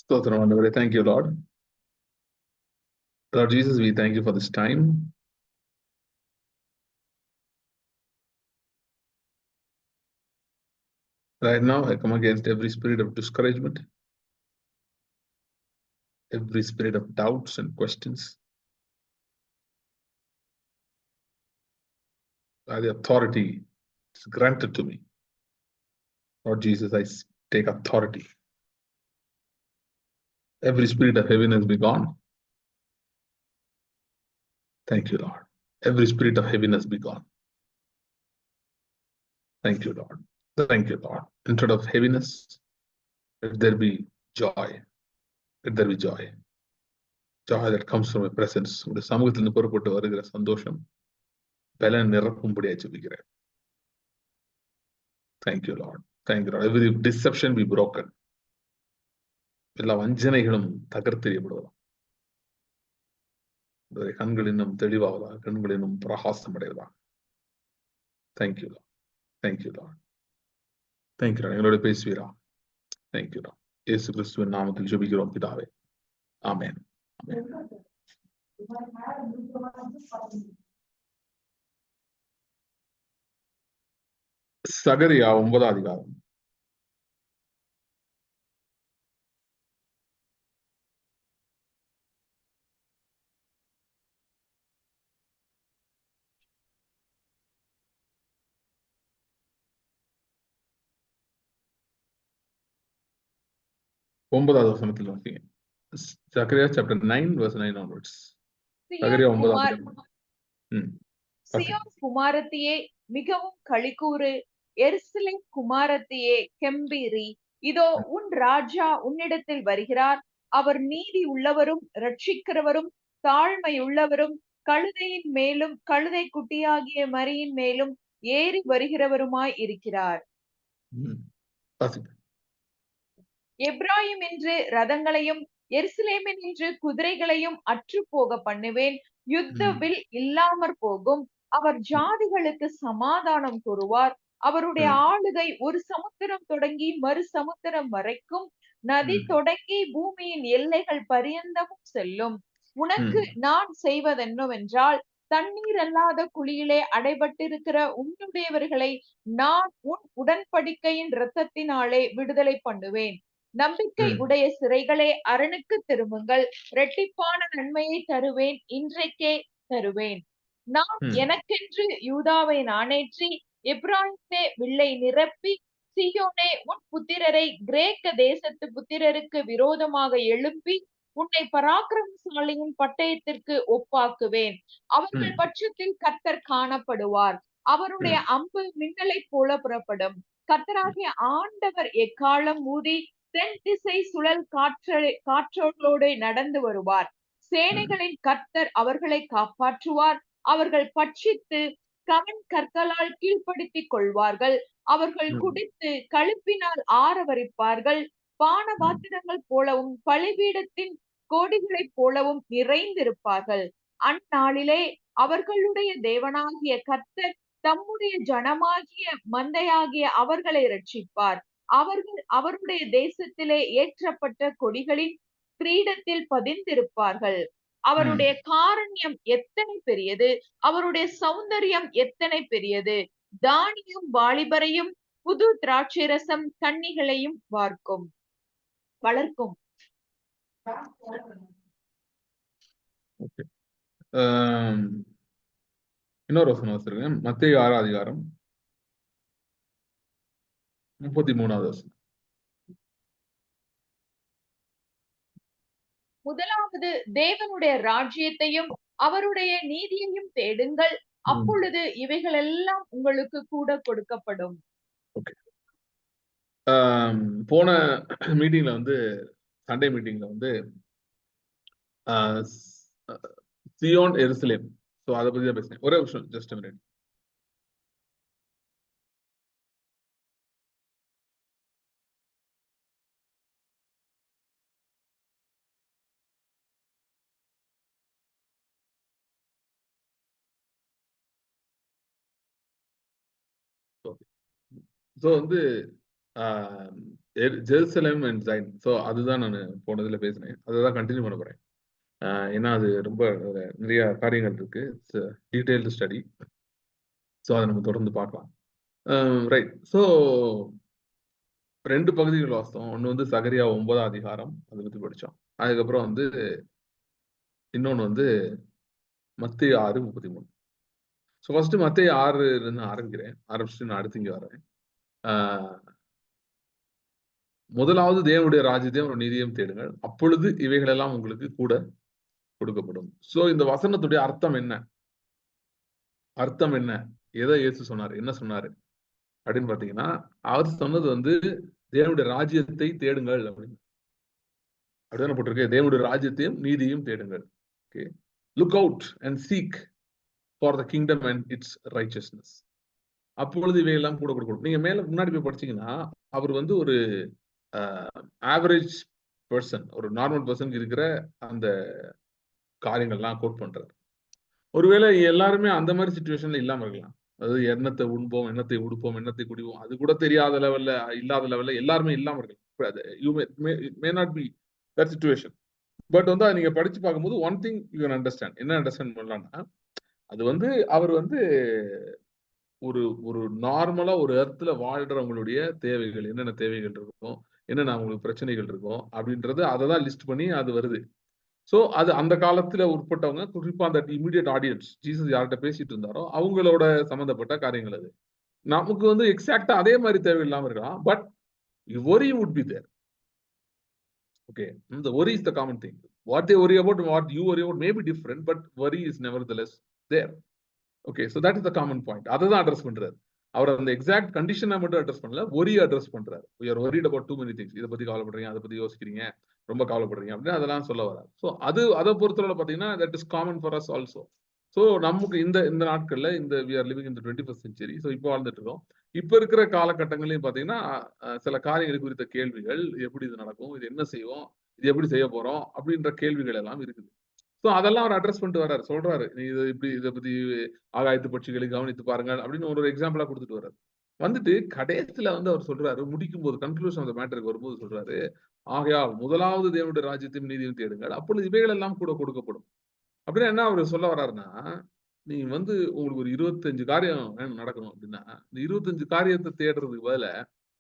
Stotram ஆண்டவரே. Thank you, Lord. Lord Jesus, we thank you for this time. Right now, I come against every spirit of discouragement, every spirit of doubts and questions. By the authority is granted to me. Lord Jesus, I take authority. Every spirit of heaviness be gone. Thank you, Lord. Every spirit of heaviness be gone. Thank you, Lord. Thank you, Lord. Instead of heaviness, let there be joy. Let there be joy. Joy that comes from your presence. உடைய சமூகத்திலிருந்து புறப்பட்டு வருகிற சந்தோஷம் பலன் நிரப்பும்படியாக ஜெபிக்கிறேன். Thank you, Lord. Thank you, Lord. Every deception be broken. எல்லா வஞ்சனைகளும் தகர்த்தெறியப்படுவதாம். கண்கள் இன்னும் தெளிவாவதாக, கண்கள் இன்னும் பிரகாசம் அடைவதாக. Thank you, Lord. Thank you, Lord. Thank you, Lord. எங்களோட பேசுவீரா. Thank you, Lord. இயேசு கிறிஸ்துவின் நாமத்தில் ஜெபிக்கிறோம் பிதாவே. ஆமென். சகரியா 9 அதிகாரம். ஒன்பதாவது வசனத்தில் வாசிங்க. Zechariah chapter 9 verse 9 onwards. சகரியா 9 அதிகாரம். சியோன் குமாரத்தியே மிகவும் களிக்கூறு, எருசலேம் குமாரத்தியே கெம்பீரி. இதோ உன் ராஜா உன்னிடத்தில் வருகிறார். அவர் நீதி உள்ளவரும் ரட்சிக்கிறவரும் தாழ்மையுள்ளவரும் கழுதையின் மேலும் கழுதை குட்டியாகிய மரியின் மேலும் ஏறி வருகிறவருமாய் இருக்கிறார். எப்ராயிம் என்று ரதங்களையும் எருசலேமின் என்று குதிரைகளையும் அற்று போக பண்ணுவேன். யுத்த வில் இல்லாமற் போகும். அவர் ஜாதிகளுக்கு சமாதானம் கூறுவார். அவருடைய ஆளுகை ஒரு சமுத்திரம் தொடங்கி மறு சமுத்திரம் வரைக்கும், நதி தொடங்கி பூமியின் எல்லைகள் பரியந்தமும் செல்லும். உனக்கு நான் செய்வதென்னவென்றால், தண்ணீர் அல்லாத குழியிலே அடைபட்டிருக்கிற உன்னுடையவர்களை நான் உன் உடன்படிக்கையின் இரத்தத்தினாலே விடுதலை பண்ணுவேன். நம்பிக்கை உடைய சிறைகளே அரணுக்கு திரும்புங்கள். இரட்டிப்பான நன்மையை தருவேன், இன்றைக்கே தருவேன். நான் எனக்கென்று யூதாவை நாணேற்றி எப்ராயிமே வில்லை நிரப்பி, சீயோனே உன் புத்திரரை கிரேக்க தேசத்து புத்திரருக்கு விரோதமாக எழுப்பி உன்னை பராக்கிரமசாலியின் பட்டயத்திற்கு ஒப்பாக்குவேன். அவர்கள் பட்சத்தில் கர்த்தர் காணப்படுவார். அவருடைய அம்பு மின்னலை போல புறப்படும். கர்த்தராகிய ஆண்டவர் எக்காலம் ஊதி தென் திசை சுழல் காற்றோடு நடந்து வருவார். சேனைகளின் கர்த்தர் அவர்களை காப்பாற்றுவார். அவர்கள் பட்சித்து கவன் கற்களால் கீழ்ப்படுத்திக் கொள்வார்கள். அவர்கள் குடித்து கழுப்பினால் ஆரவரிப்பார்கள். பான பாத்திரங்கள் போலவும் பலிபீடத்தின் கோடிகளைப் போலவும் நிறைந்திருப்பார்கள். அந்நாளிலே அவர்களுடைய தேவனாகிய கர்த்தர் தம்முடைய ஜனமாகிய மந்தையாகிய அவர்களை ரட்சிப்பார். அவர்கள் அவருடைய தேசத்திலே ஏற்றப்பட்ட கொடிகளின் கிரீடத்தில் பதிந்திருப்பார்கள். அவருடைய காருண்யம் எத்தனை பெரியது, அவருடைய சௌந்தரியம் எத்தனை பெரியது. தானியம் வாலிபரையும் புது திராட்சைரசம் கன்னிகளையும் வளர்க்கும். இன்னொரு வசனம் வச்சிருக்கேன். மத்தேயு 6 அதிகாரம் 33வது வசனம். முதலாவது தேவனுடைய ராஜ்யத்தையும் அவருடைய நீதியையும் தேடுங்கள், அப்பொழுது இவைகள் எல்லாம் உங்களுக்கு கூட கொடுக்கப்படும். போன மீட்டிங்ல வந்து சண்டே மீட்டிங்ல வந்து சியோன் எருசலேம், சோ அதை பத்தி தான் பேசுறேன். ஒரே விஷயம், ஜஸ்ட் மினிட். ஸோ வந்து ஜெருசலேம் அண்ட் ஜைன். ஸோ அதுதான் நான் போனதுல பேசினேன். அதுதான் கண்டினியூ பண்ண போறேன். ஏன்னா அது ரொம்ப நிறைய காரியங்கள் இருக்கு. Detailed study. ஸோ அதை நம்ம தொடர்ந்து பார்க்கலாம். ரைட். ஸோ 2 பகுதிகள் வாசித்தோம். ஒன்று வந்து சகரியா 9ஆம் அதிகாரம், அதை பத்தி படிச்சோம். அதுக்கப்புறம் வந்து இன்னொன்று வந்து மத்தேயு 6:33. ஸோ ஃபர்ஸ்ட் மத்தேயு 6 ஆரம்பிக்கிறேன். ஆரம்பிச்சுட்டு நான் அடுத்து இங்க வரேன். முதலாவது தேவனுடைய ராஜ்யத்தையும் ஒரு நீதியையும் தேடுங்கள், அப்பொழுது இவைகள் எல்லாம் உங்களுக்கு கூட கொடுக்கப்படும். சோ இந்த வசனத்துடைய அர்த்தம் என்ன? அர்த்தம் என்ன? எதை இயேசு சொன்னாரு? என்ன சொன்னாரு அப்படின்னு பாத்தீங்கன்னா, அவர் சொன்னது வந்து தேவனுடைய ராஜ்யத்தை தேடுங்கள் அப்படின்னு. அப்படிதானே போட்டிருக்கு. தேவனுடைய ராஜ்யத்தையும் நீதியையும் தேடுங்கள். Okay, look out and seek for the kingdom and its righteousness. அப்பொழுது இவையெல்லாம் கூட கொடுக்கணும். நீங்க மேல முன்னாடி போய் படிச்சீங்கன்னா, அவர் வந்து ஒரு ஆவரேஜ் பர்சன், ஒரு நார்மல் பர்சனுக்கு இருக்கிற அந்த காரியங்கள்லாம் கோட் பண்றாரு. ஒருவேளை எல்லாருமே அந்த மாதிரி சிச்சுவேஷன்ல இல்லாம இருக்கலாம். அதாவது எண்ணத்தை உண்போம், எண்ணத்தை உடுப்போம், எண்ணத்தை குடிவோம், அது கூட தெரியாத லெவல்ல, இல்லாத லெவல்ல எல்லாருமே இல்லாம இருக்கலாம். You may not be that situation. But வந்து நீங்க படிச்சு பார்க்கும்போது one thing you can understand. என்ன அண்டர்ஸ்டாண்ட் பண்ணலாம்னா, அது வந்து அவர் வந்து ஒரு ஒரு நார்மலா ஒரு இடத்துல வாழ்றவங்களுடைய தேவைகள், என்னென்ன தேவைகள் இருக்கும், என்னென்ன அவங்களுக்கு பிரச்சனைகள் இருக்கும் அப்படின்றது அதை தான் லிஸ்ட் பண்ணி அது வருது. சோ அது அந்த காலத்துல உட்பட்டவங்க, குறிப்பா அந்த இமிடியட் ஆடியன்ஸ், ஜீசஸ் யார்கிட்ட பேசிட்டு இருந்தாரோ அவங்களோட சம்பந்தப்பட்ட காரியங்கள் அது. நமக்கு வந்து எக்ஸாக்டா அதே மாதிரி தேவை இல்லாம இருக்கலாம். But worry would be there. Okay, the worry is the common thing. What they worry about and what you worry about may be different, but worry is nevertheless there. Okay, so that is the common point. அதை தான் address பண்றாரு. அவர் அந்த exact கண்டிஷனை மட்டும் address பண்ணல, worry address பண்றாரு. You're worried about too many things. இதை பத்தி கவலைப்படுறீங்க, அதை பத்தி யோசிக்கிறீங்க, ரொம்ப கவலைப்படுறீங்க அப்படின்னு அதெல்லாம் சொல்ல வராது. ஸோ அதை பொறுத்தவரை பார்த்தீங்கன்னா that is common for us also. So நமக்கு இந்த நாட்கள்ல இந்த we are living in the 21st century. So இப்போ வாழ்ந்துட்டு இருக்கோம். இப்போ இருக்கிற காலகட்டங்களையும் பார்த்தீங்கன்னா சில காரியங்கள் குறித்த கேள்விகள், எப்படி இது நடக்கும், இது என்ன செய்வோம், இது எப்படி செய்ய போறோம் அப்படின்ற கேள்விகள் எல்லாம் இருக்குது. ஸோ அதெல்லாம் அவர் அட்ரஸ் பண்ணிட்டு வர்றாரு, சொல்றாரு, நீ இது இப்படி இதை பத்தி ஆகாயத்து பட்சிகளை கவனித்து பாருங்கள் அப்படின்னு ஒரு எக்ஸாம்பிளா கொடுத்துட்டு வர்றாரு. வந்துட்டு கடைசியில வந்து அவர் சொல்றாரு, முடிக்கும் போது கன்க்ளூஷன் ஆஃப் த மேட்டருக்கு வரும்போது சொல்றாரு, ஆகையால் முதலாவது தேவனுடைய ராஜ்யத்தையும் நீதியும் தேடுங்கள், அப்பொழுது இவைகள் எல்லாம் கூட கொடுக்கப்படும். அப்படின்னா என்ன அவர் சொல்ல வர்றாருன்னா, நீ வந்து உங்களுக்கு ஒரு 25 காரியம் நடக்கணும் அப்படின்னா, இந்த 25 காரியத்தை தேடுறதுக்கு பதில,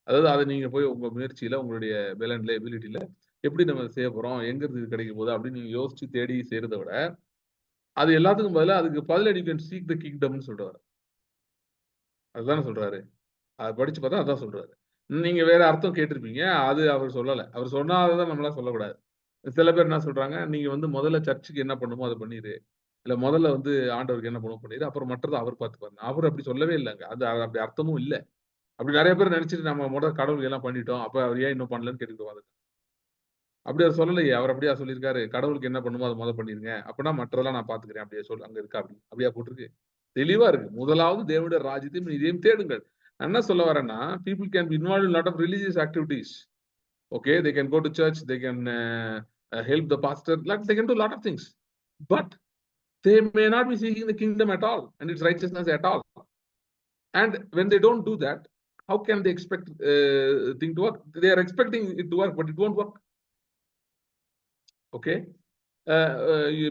அதாவது அதை நீங்க போய் உங்க முயற்சியில, உங்களுடைய பேலன்ல, எபிலிட்டியில எப்படி நம்ம செய்ய போறோம், எங்க இருந்து இது கிடைக்க போகுது அப்படின்னு நீங்க யோசிச்சு தேடி செய்யறதை விட, அது எல்லாத்துக்கும் பதிலா அதுக்கு பதிலா you can seek the kingdomனு சொல்றாரு. அதுதானே சொல்றாரு. அதை படிச்சு பார்த்தா அதான் சொல்றாரு. நீங்க வேற அர்த்தம் கேட்டிருப்பீங்க, அது அவர் சொல்லல. அவர் சொன்னாதான் நம்மளால சொல்லக்கூடாது. சில பேர் என்ன சொல்றாங்க, நீங்க வந்து முதல்ல சர்ச்சுக்கு என்ன பண்ணுமோ அதை பண்ணிரு, இல்ல முதல்ல வந்து ஆண்டவருக்கு என்ன பண்ணுமோ பண்ணிரு, அப்புறம் மற்றதை அவர் பார்த்துப்பாரு. அவர் அப்படி சொல்லவே இல்லைங்க. அது அப்படி அர்த்தமும் இல்லை. அப்படி நிறைய பேர் நினைச்சிட்டு நம்ம முதல் கடவுளுக்கு எல்லாம் பண்ணிட்டோம், அப்ப அவர் ஏன் இன்னும் பண்ணலன்னு கேட்டுக்குவாங்க. அப்படி அவர் சொல்லலையே. அவர் அப்படியா சொல்லியிருக்காரு, கடவுளுக்கு என்ன பண்ணுமோ அதை முதல் பண்ணிருங்க, அப்படின்னா மற்றதெல்லாம் நான் பாத்துக்கிறேன், அப்படியே சொல்லு, அங்க இருக்கா அப்படி அப்படியா போட்டிருக்கு. தெளிவா இருக்கு. முதலாவது தேவனுடைய ராஜ்யத்தையும் இதையும் தேடுங்கள். நான் என்ன சொல்ல வரேன்னா, people can be involved in a lot of religious activities. Okay, they can go to church, they can help the pastor, like they can do a lot of things, but they may not be seeking the kingdom at all and its righteousness at all. And when they don't do that, how can they expect thing to work? They are expecting it to work, but it won't work. Okay,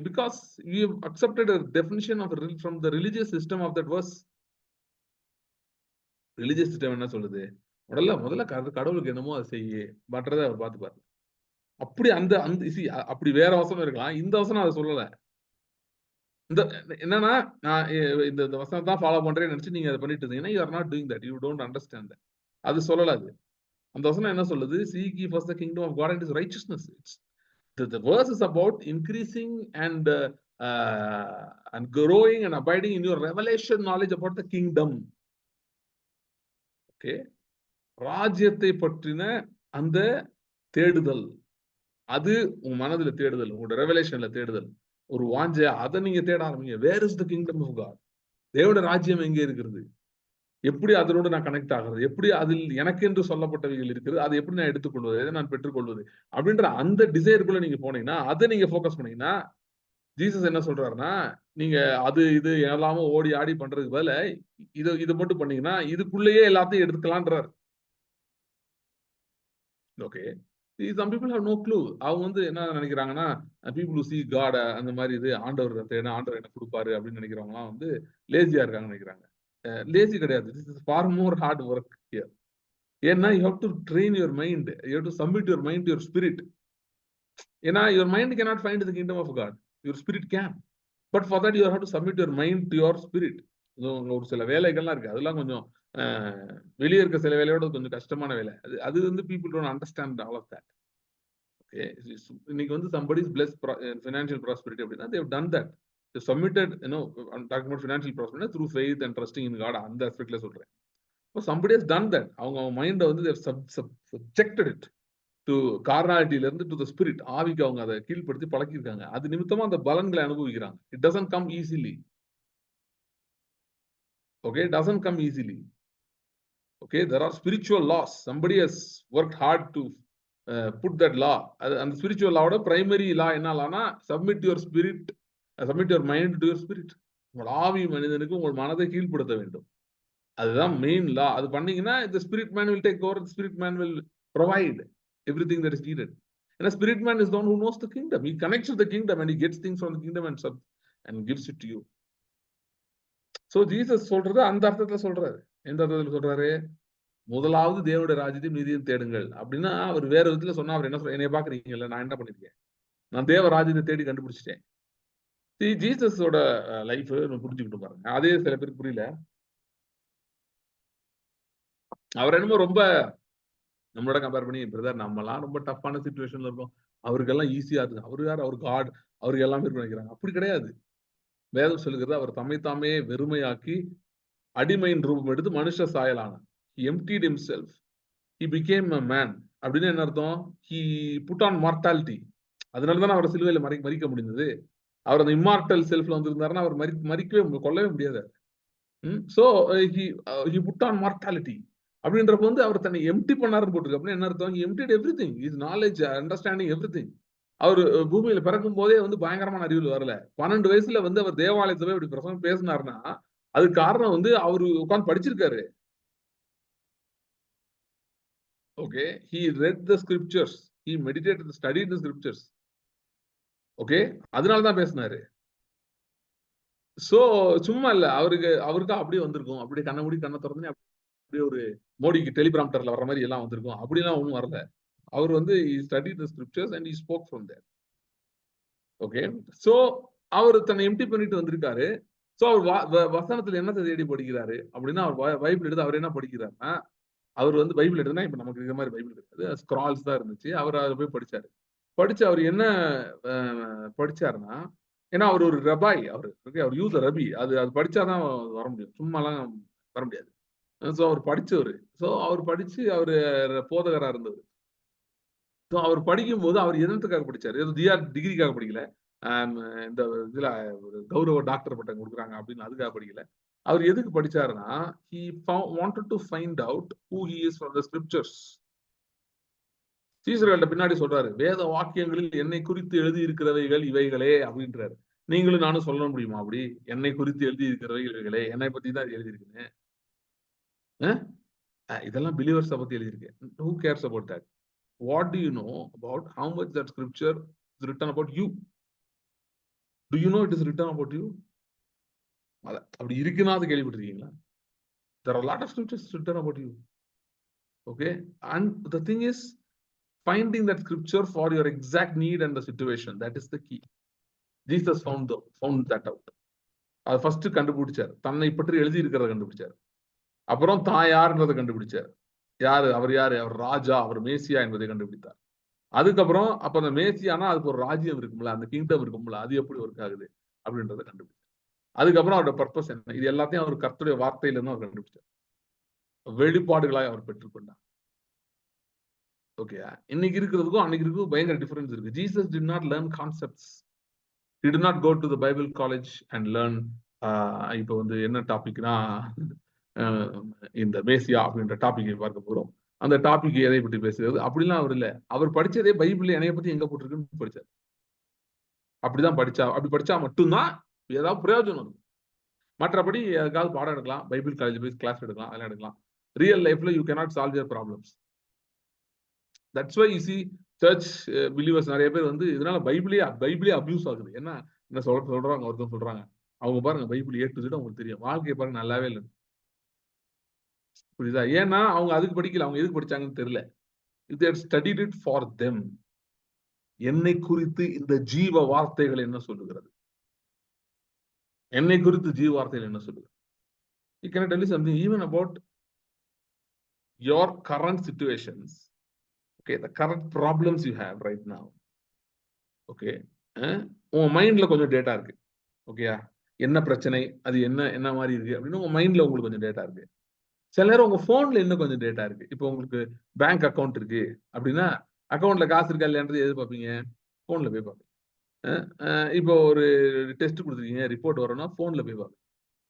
because you have accepted a definition of from the religious system of that verse. Religious system என்ன சொல்லுது, முதல்ல கடவுளுக்கு என்னமோ அதை செய்ய, மற்றதை அவர் பார்த்துப்பாரு. அப்படி அந்த அப்படி வேற வசனம் இருக்கலாம். இந்த வசனம் அதை சொல்லல. இந்த என்னன்னா, நான் இந்த வசனம் தான் ஃபாலோ பண்றேன்னு நினைச்சு நீங்க அதை பண்ணிட்டு இருந்தீங்கன்னா, you are not doing that, you don't understand that. அது சொல்லல. அது அந்த வசனம் என்ன சொல்லுது, seek ye first the kingdom of God and his righteousness. The verse is about increasing and growing and abiding in your revelation knowledge about the kingdom. Okay, ராஜ்யத்தை பற்றின அந்த தேடுதல், அது உங்க மனதுல தேடுதல், உங்களோட ரெவலேஷன்ல தேடுதல், ஒரு வாஞ்சை, அதை நீங்க தேட ஆரம்பிங்க. Where is the kingdom of God? தேவனுடைய ராஜ்யம் எங்கே இருக்கிறது, எப்படி அதனோடு நான் கனெக்ட் ஆகிறது, எப்படி அதில் எனக்கு என்று சொல்லப்பட்டவைகள் இருக்கிறது, அதை எப்படி நான் எடுத்துக்கொள்வது, எதை நான் பெற்றுக்கொள்வது அப்படின்ற அந்த டிசைருக்குள்ள நீங்க போனீங்கன்னா, அதை நீங்க ஃபோக்கஸ் பண்ணீங்கன்னா, ஜீசஸ் என்ன சொல்றாருன்னா, நீங்க அது இது எல்லாமே ஓடி ஆடி பண்றதுக்கு பதில இதை மட்டும் பண்ணீங்கன்னா இதுக்குள்ளேயே எல்லாத்தையும் எடுத்துக்கலான்றாரு. Okay, some people have no clue. அவங்க வந்து என்ன நினைக்கிறாங்கன்னா, people who see God அந்த மாதிரி இது ஆண்டவர் தேட ஆண்டவர் என்ன கொடுப்பாரு அப்படின்னு நினைக்கிறவங்கலாம் வந்து லேசியா இருக்காங்கன்னு நினைக்கிறாங்க. லேசி கிடையாது. This is far more hard work here. ஏன்னா you have to train your mind. You have to submit your mind to your spirit. ஏன்னா your mind cannot find the kingdom of God. Your spirit can. But for that you have to submit your mind to your spirit. ஒரு சில வேலைகள்லாம் இருக்கு, அதெல்லாம் கொஞ்சம் வெளியே இருக்க சில வேலையோட கொஞ்சம் கஷ்டமான வேலை. அது வந்து people don't understand all of that. Okay, இன்னைக்கு வந்து somebody is blessed financial prosperity அப்படின்னா they have done that. They submitted, I'm talking about financial prosperity through faith and trusting in God. அந்த aspectல சொல்றேன். So somebody has done that. அவங்க மைண்டை வந்து they have subjected it to carnality இருந்து to the spirit. ஆவிக்கு அவங்க அதை கீழ்ப்படுத்தி பழக்கிருக்காங்க. அது நிமித்தமா அந்த பலன்களை அனுபவிக்கிறாங்க. It doesn't come easily. Okay, it doesn't come easily. Okay, there are spiritual laws. Somebody has worked hard to put that law. And the spiritual law primary law என்ன Lana submit your spirit, submit your mind to your spirit. உங்கள் ஆவி மனிதனுக்கு உங்கள் மனதை கீழ்ப்படுத்த வேண்டும். அதுதான் main லா. அது பண்ணீங்கன்னா the spirit man will take over. The spirit man will provide everything that is needed. And the spirit man is the one who knows the kingdom. He connects with the kingdom and he gets things from the kingdom and gives it to you. So Jesus சொல்றது அந்த அர்த்தத்துல சொல்றாரு. எந்த அர்த்தத்துல சொல்றாரு? முதலாவது தேவனுடைய ராஜ்யத்தையும் நீதியையும் தேடுங்கள் அப்படின்னா அவர் வேற விதத்துல சொன்னா அவர் என்ன சொல்ற, என்னைய பாக்குறீங்கல்ல, நான் என்ன பண்ணிருக்கேன், நான் தேவ ராஜ்யத்தை தேடி கண்டுபிடிச்சிட்டேன். ஜீசஸோட லைஃப் புரிஞ்சுக்கிட்டு பாருங்க. அதே சில பேருக்கு புரியல. அவர் என்னமோ ரொம்ப நம்மளோட கம்பேர் பண்ணி, பிரதர் நம்மலாம் ரொம்ப டஃப்பான சிச்சுவேஷன்ல இருக்கோம், அவருக்கெல்லாம் ஈஸியா இருக்கு, அவரு யார், அவர் காட், அவருக்கு எல்லாமே இருக்கு நினைக்கிறாங்க. அப்படி கிடையாது. வேதம் சொல்லுகிறது அவர் தம்மைத்தாமே வெறுமையாக்கி அடிமையின் ரூபம் எடுத்து மனுஷ சாயலானார். He emptied himself. He became a man. அப்படின்னு என்ன அர்த்தம்? He put on mortality. அதனாலதான் அவரை சிலுவையில மறிக்க முடிந்தது. அவர் அந்த இம்மார்டல் செல்ஃப்ல வந்திருந்தாருன்னா அவர் மறிக்கவே கொல்லவே முடியாது. So he put on mortality. அப்படின்றப்ப வந்து அவர் தன்னை எம்டி பண்ணாருன்னு போட்டிருக்கு. அப்படின்னு என்ன அர்த்தம்? He emptied everything. His knowledge, understanding, everything. அவர் பூமியில பிறக்கும் போதே வந்து பயங்கரமான அறிவில் வரல. 12 வயசுல வந்து அவர் தேவாலயத்துல இப்படி பிரசங்கம் பேசினாருன்னா அதுக்கு காரணம் வந்து அவரு உட்கார்ந்து படிச்சிருக்காரு. Okay, he read the scriptures, he meditated, studied the scriptures. Okay, அதனாலதான் பேசினாரு. சோ சும்மா இல்ல, அவருக்கு அப்படியே வந்திருக்கும், அப்படியே கண்ண மூடி கண்ணை திறந்து அப்படியே ஒரு மோடிக்கு டெலிபிராம்டர்ல வர்ற மாதிரி எல்லாம் வந்திருக்கும். அப்படிலாம் ஒண்ணும் வரல. அவர் வந்து he studied the scriptures and he spoke from there. Okay, so அவர் தன்னை எம்டி பண்ணிட்டு வந்திருக்காரு. சோ அவர் வசனத்துல என்னத்தை தேடி படிக்கிறாரு அப்படின்னா, அவர் பைபிள் எடுத்து அவர் என்ன படிக்கிறாருன்னா, அவர் வந்து பைபிள் எடுத்தா இப்ப நமக்கு இந்த மாதிரி பைபிள் இருக்காது, ஸ்க்ரால்ஸ் தான் இருந்துச்சு. அவர் அதை போய் படிச்சாரு. படிச்சு அவர் என்ன படிச்சாருன்னா, ஏன்னா அவர் ஒரு ரபாய், அவர் யூஸ் ரபி, அது படிச்சாதான் வர முடியும், சும்மாலாம் வர முடியாது. ஸோ அவர் படிச்சவர். ஸோ அவர் படிச்சு அவர் போதகரா இருந்தவர். ஸோ அவர் படிக்கும் போது அவர் எதத்துக்காக படிச்சாரு? டிகிரிக்காக படிக்கல, இந்த இதுல ஒரு கௌரவ டாக்டர் பட்டம் கொடுக்குறாங்க அப்படின்னு அதுக்காக படிக்கல. அவர் எதுக்கு படிச்சாருன்னா, he wanted to find out who he is from the scriptures. சீசர்கள்ட்ட பின்னாடி சொல்றாரு, வேத வாக்கியங்களில் என்னை குறித்து எழுதி இருக்கிறவைகள் இவைகளே அப்படின்றாரு. நீங்களும் நானும் சொல்ல முடியுமா அப்படி? என்னை குறித்து எழுதி இருக்கிறவைகள் இவைகளே, என்னை பத்தி தான் எழுதி இருக்குன்னு. இதெல்லாம் பிலீவர்ஸ் பத்தி எழுதியிருக்கு. Who cares about that? What do you know about how much that scripture is written about you? Do you know it is written about you? அப்படி இருக்குன்னா அது கேள்விப்பட்டிருக்கீங்களா? There are a lot of scriptures written about you. Okay, and the thing is finding that scripture for your exact need and the situation, that is the key. Jesus found that out. அது first கண்டுபிடிச்சார், தன்னை பற்றி எழுதி இருக்கிறத கண்டுபிடிச்சார். அப்புறம் தான் யாருன்றதை கண்டுபிடிச்சார். அவர் யாரு? அவர் ராஜா, அவர் மேசியா என்பதை கண்டுபிடித்தார். அதுக்கப்புறம் அப்ப அந்த மேசியானா அதுக்கு ஒரு ராஜ்யம் இருக்கும்ல, அந்த கிங்டம் இருக்கும்ல, அது எப்படி ஒர்க் ஆகுது அப்படின்றத கண்டுபிடிச்சார். அதுக்கப்புறம் அவரோட பர்பஸ் என்ன, இது எல்லாத்தையும் அவர் கர்த்தருடைய வார்த்தையில இருந்து அவர் கண்டுபிடிச்சார், வெளிப்பாடுகளாக அவர் பெற்றுக்கொண்டார். ஓகே, இன்னைக்கு இருக்கிறதுக்கும் அன்னைக்கு இருக்கிறதுக்கும் பயங்கர டிஃபரன்ஸ் இருக்கு. Jesus did not learn concepts. He did not go to the Bible college and learn. இப்போ வந்து என்ன டாபிக்னா, இந்த மேசியா அப்படின்ற டாபிக்கை பார்க்க போறோம். அந்த டாபிக் எதை பற்றி பேசுகிறது அப்படிலாம் அவர் இல்லை. அவர் படிச்சதே பைபிள்ல என்னைய பத்தி எங்க போட்டிருக்குன்னு படிச்சார். அப்படிதான் அப்படி படிச்சா மட்டும்தான் ஏதாவது பிரயோஜனம் இருக்கும். மற்றபடி அதுக்காவது பாடம் எடுக்கலாம், பைபிள் காலேஜ் போய் கிளாஸ் எடுக்கலாம், அதெல்லாம் எடுக்கலாம். ரியல் லைஃப்ல you cannot solve your problems. That's why you see church believers நிறைய பேர் வந்து இதனால பைபிளே அபியூஸ் ஆகுது. என்ன என்ன சொல்றாங்க ஒருத்தர் சொல்றாங்க, அவங்க பாருங்க பைபிள் A to Z அவங்களுக்கு தெரியும், வாழ்க்கையை பாருங்க நல்லாவே இல்லை. புரியுதா? ஏன்னா அவங்க அதுக்கு படிக்கல, அவங்க எதுக்கு படிச்சாங்கன்னு தெரியல. they had studied it for them. என்னை குறித்து இந்த ஜீவ வார்த்தைகள் என்ன சொல்லுகிறது? என்னை குறித்து ஜீவ வார்த்தைகள் என்ன சொல்லுகிறது? You can tell you something even about your current situations. Okay, the current problems you have right now. Okay, உங்க மைண்ட்ல கொஞ்சம் டேட்டா இருக்கு. ஓகேயா, என்ன பிரச்சனை, அது என்ன என்ன மாதிரி இருக்கு அப்படின்னு உங்க மைண்ட்ல உங்களுக்கு கொஞ்சம் டேட்டா இருக்கு. சில நேரம் உங்க போன்ல இன்னும் கொஞ்சம் டேட்டா இருக்கு. இப்போ உங்களுக்கு பேங்க் அக்கௌண்ட் இருக்கு அப்படின்னா அக்கௌண்ட்ல காசு இருக்கா இல்லையான்றது எது பார்ப்பீங்க? போன்ல போய் பார்ப்பீங்க. இப்போ ஒரு டெஸ்ட் கொடுத்துருக்கீங்க, ரிப்போர்ட் வரணும்னா போன்ல போய் பார்ப்பீங்க.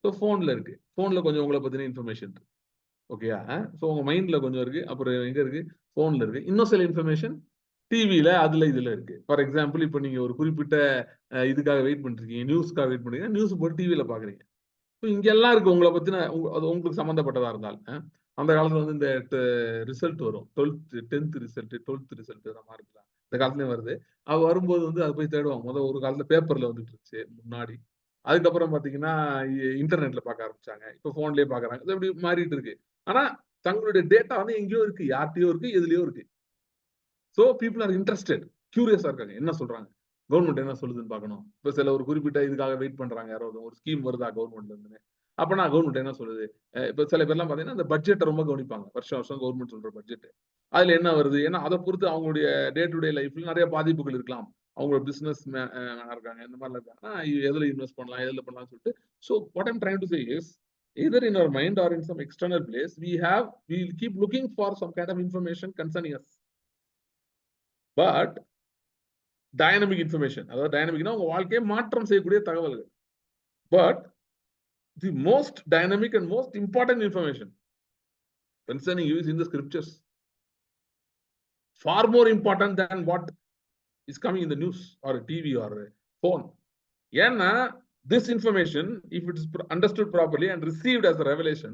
ஸோ போன்ல இருக்கு, போன்ல கொஞ்சம் உங்களை பத்தின இன்ஃபர்மேஷன் இருக்கு. ஓகேயா? ஸோ உங்க மைண்ட்ல கொஞ்சம் இருக்கு, அப்புறம் எங்க இருக்கு? போன்ல இருக்கு. இன்னும் சில இன்ஃபர்மேஷன் டிவியில அதுல இதுல இருக்கு. ஃபார் எக்ஸாம்பிள் இப்போ நீங்க ஒரு குறிப்பிட்ட இதுக்காக வெயிட் பண்ணிருக்கீங்க, நியூஸ்க்காக வெயிட் பண்றீங்க, நியூஸ் போட்டு டிவியில பாக்குறீங்க. இங்க எல்லாம் இருக்கு உங்களை பத்தின, அது உங்களுக்கு சம்பந்தப்பட்டதா இருந்தால். அந்த காலத்துல வந்து இந்த ரிசல்ட் வரும், 10th ரிசல்ட் 12th ரிசல்ட் அந்த மாதிரி இருக்கலாம். இந்த காலத்துலயும் வருது. அது வரும்போது வந்து அது போய் தேடுவாங்க. முதல் ஒரு காலத்துல பேப்பர்ல வந்துட்டு இருந்துச்சு முன்னாடி. அதுக்கப்புறம் பாத்தீங்கன்னா இன்டர்நெட்ல பார்க்க ஆரம்பிச்சாங்க. இப்ப போன்லயே பாக்குறாங்க. இது எப்படி மாறிட்டு இருக்கு. ஆனா தங்களுடைய டேட்டா வந்து எங்கேயோ இருக்கு, யார்கிட்டயோ இருக்கு, எதுலயோ இருக்கு. சோ பீப்புள் ஆர் இன்ட்ரெஸ்டட், கியூரியஸா இருக்காங்க, என்ன சொல்றாங்க, கவர்மெண்ட் என்ன சொல்லுதுன்னு பார்க்கணும். இப்ப சில ஒரு குறிப்பிட்ட இதுக்காக வெயிட் பண்றாங்க, யாரோ ஒரு ஸ்கீம் வருதா கவர்மெண்ட்ல இருந்து, அப்பனா கவர்மெண்ட் என்ன சொல்லுது. இப்ப சில பேர்லாம் பாத்தீங்கன்னா இந்த பட்ஜெட்டை ரொம்ப கவனிப்பாங்க. வருஷம் வருஷம் கவர்மெண்ட் சொல்ற பட்ஜெட், அதுல என்ன வருது, ஏன்னா அதை பொறுத்து அவங்களுடைய டே டு டே லைஃப்ல நிறைய பாதிப்புகள் இருக்கலாம். அவங்களோட பிசினஸ் இருக்காங்க, இந்த மாதிரிலாம் இருக்காங்க, எதுல இன்வெஸ்ட் பண்ணலாம், எதுல பண்ணலாம்னு சொல்லிட்டு. So what I'm trying to say is, either in our mind or in some external place, we'll keep looking for some kind of information concerning us. But dynamic information, அதாவது டைனமிக்னா உங்க வாழ்க்கையை மாற்றம் செய்யக்கூடிய தகவல்கள். But the most dynamic and most important information concerning you is in the scriptures. Far more important than what is coming in the news or TV or phone. ஏன்னா this information, if it is understood properly and received as a revelation,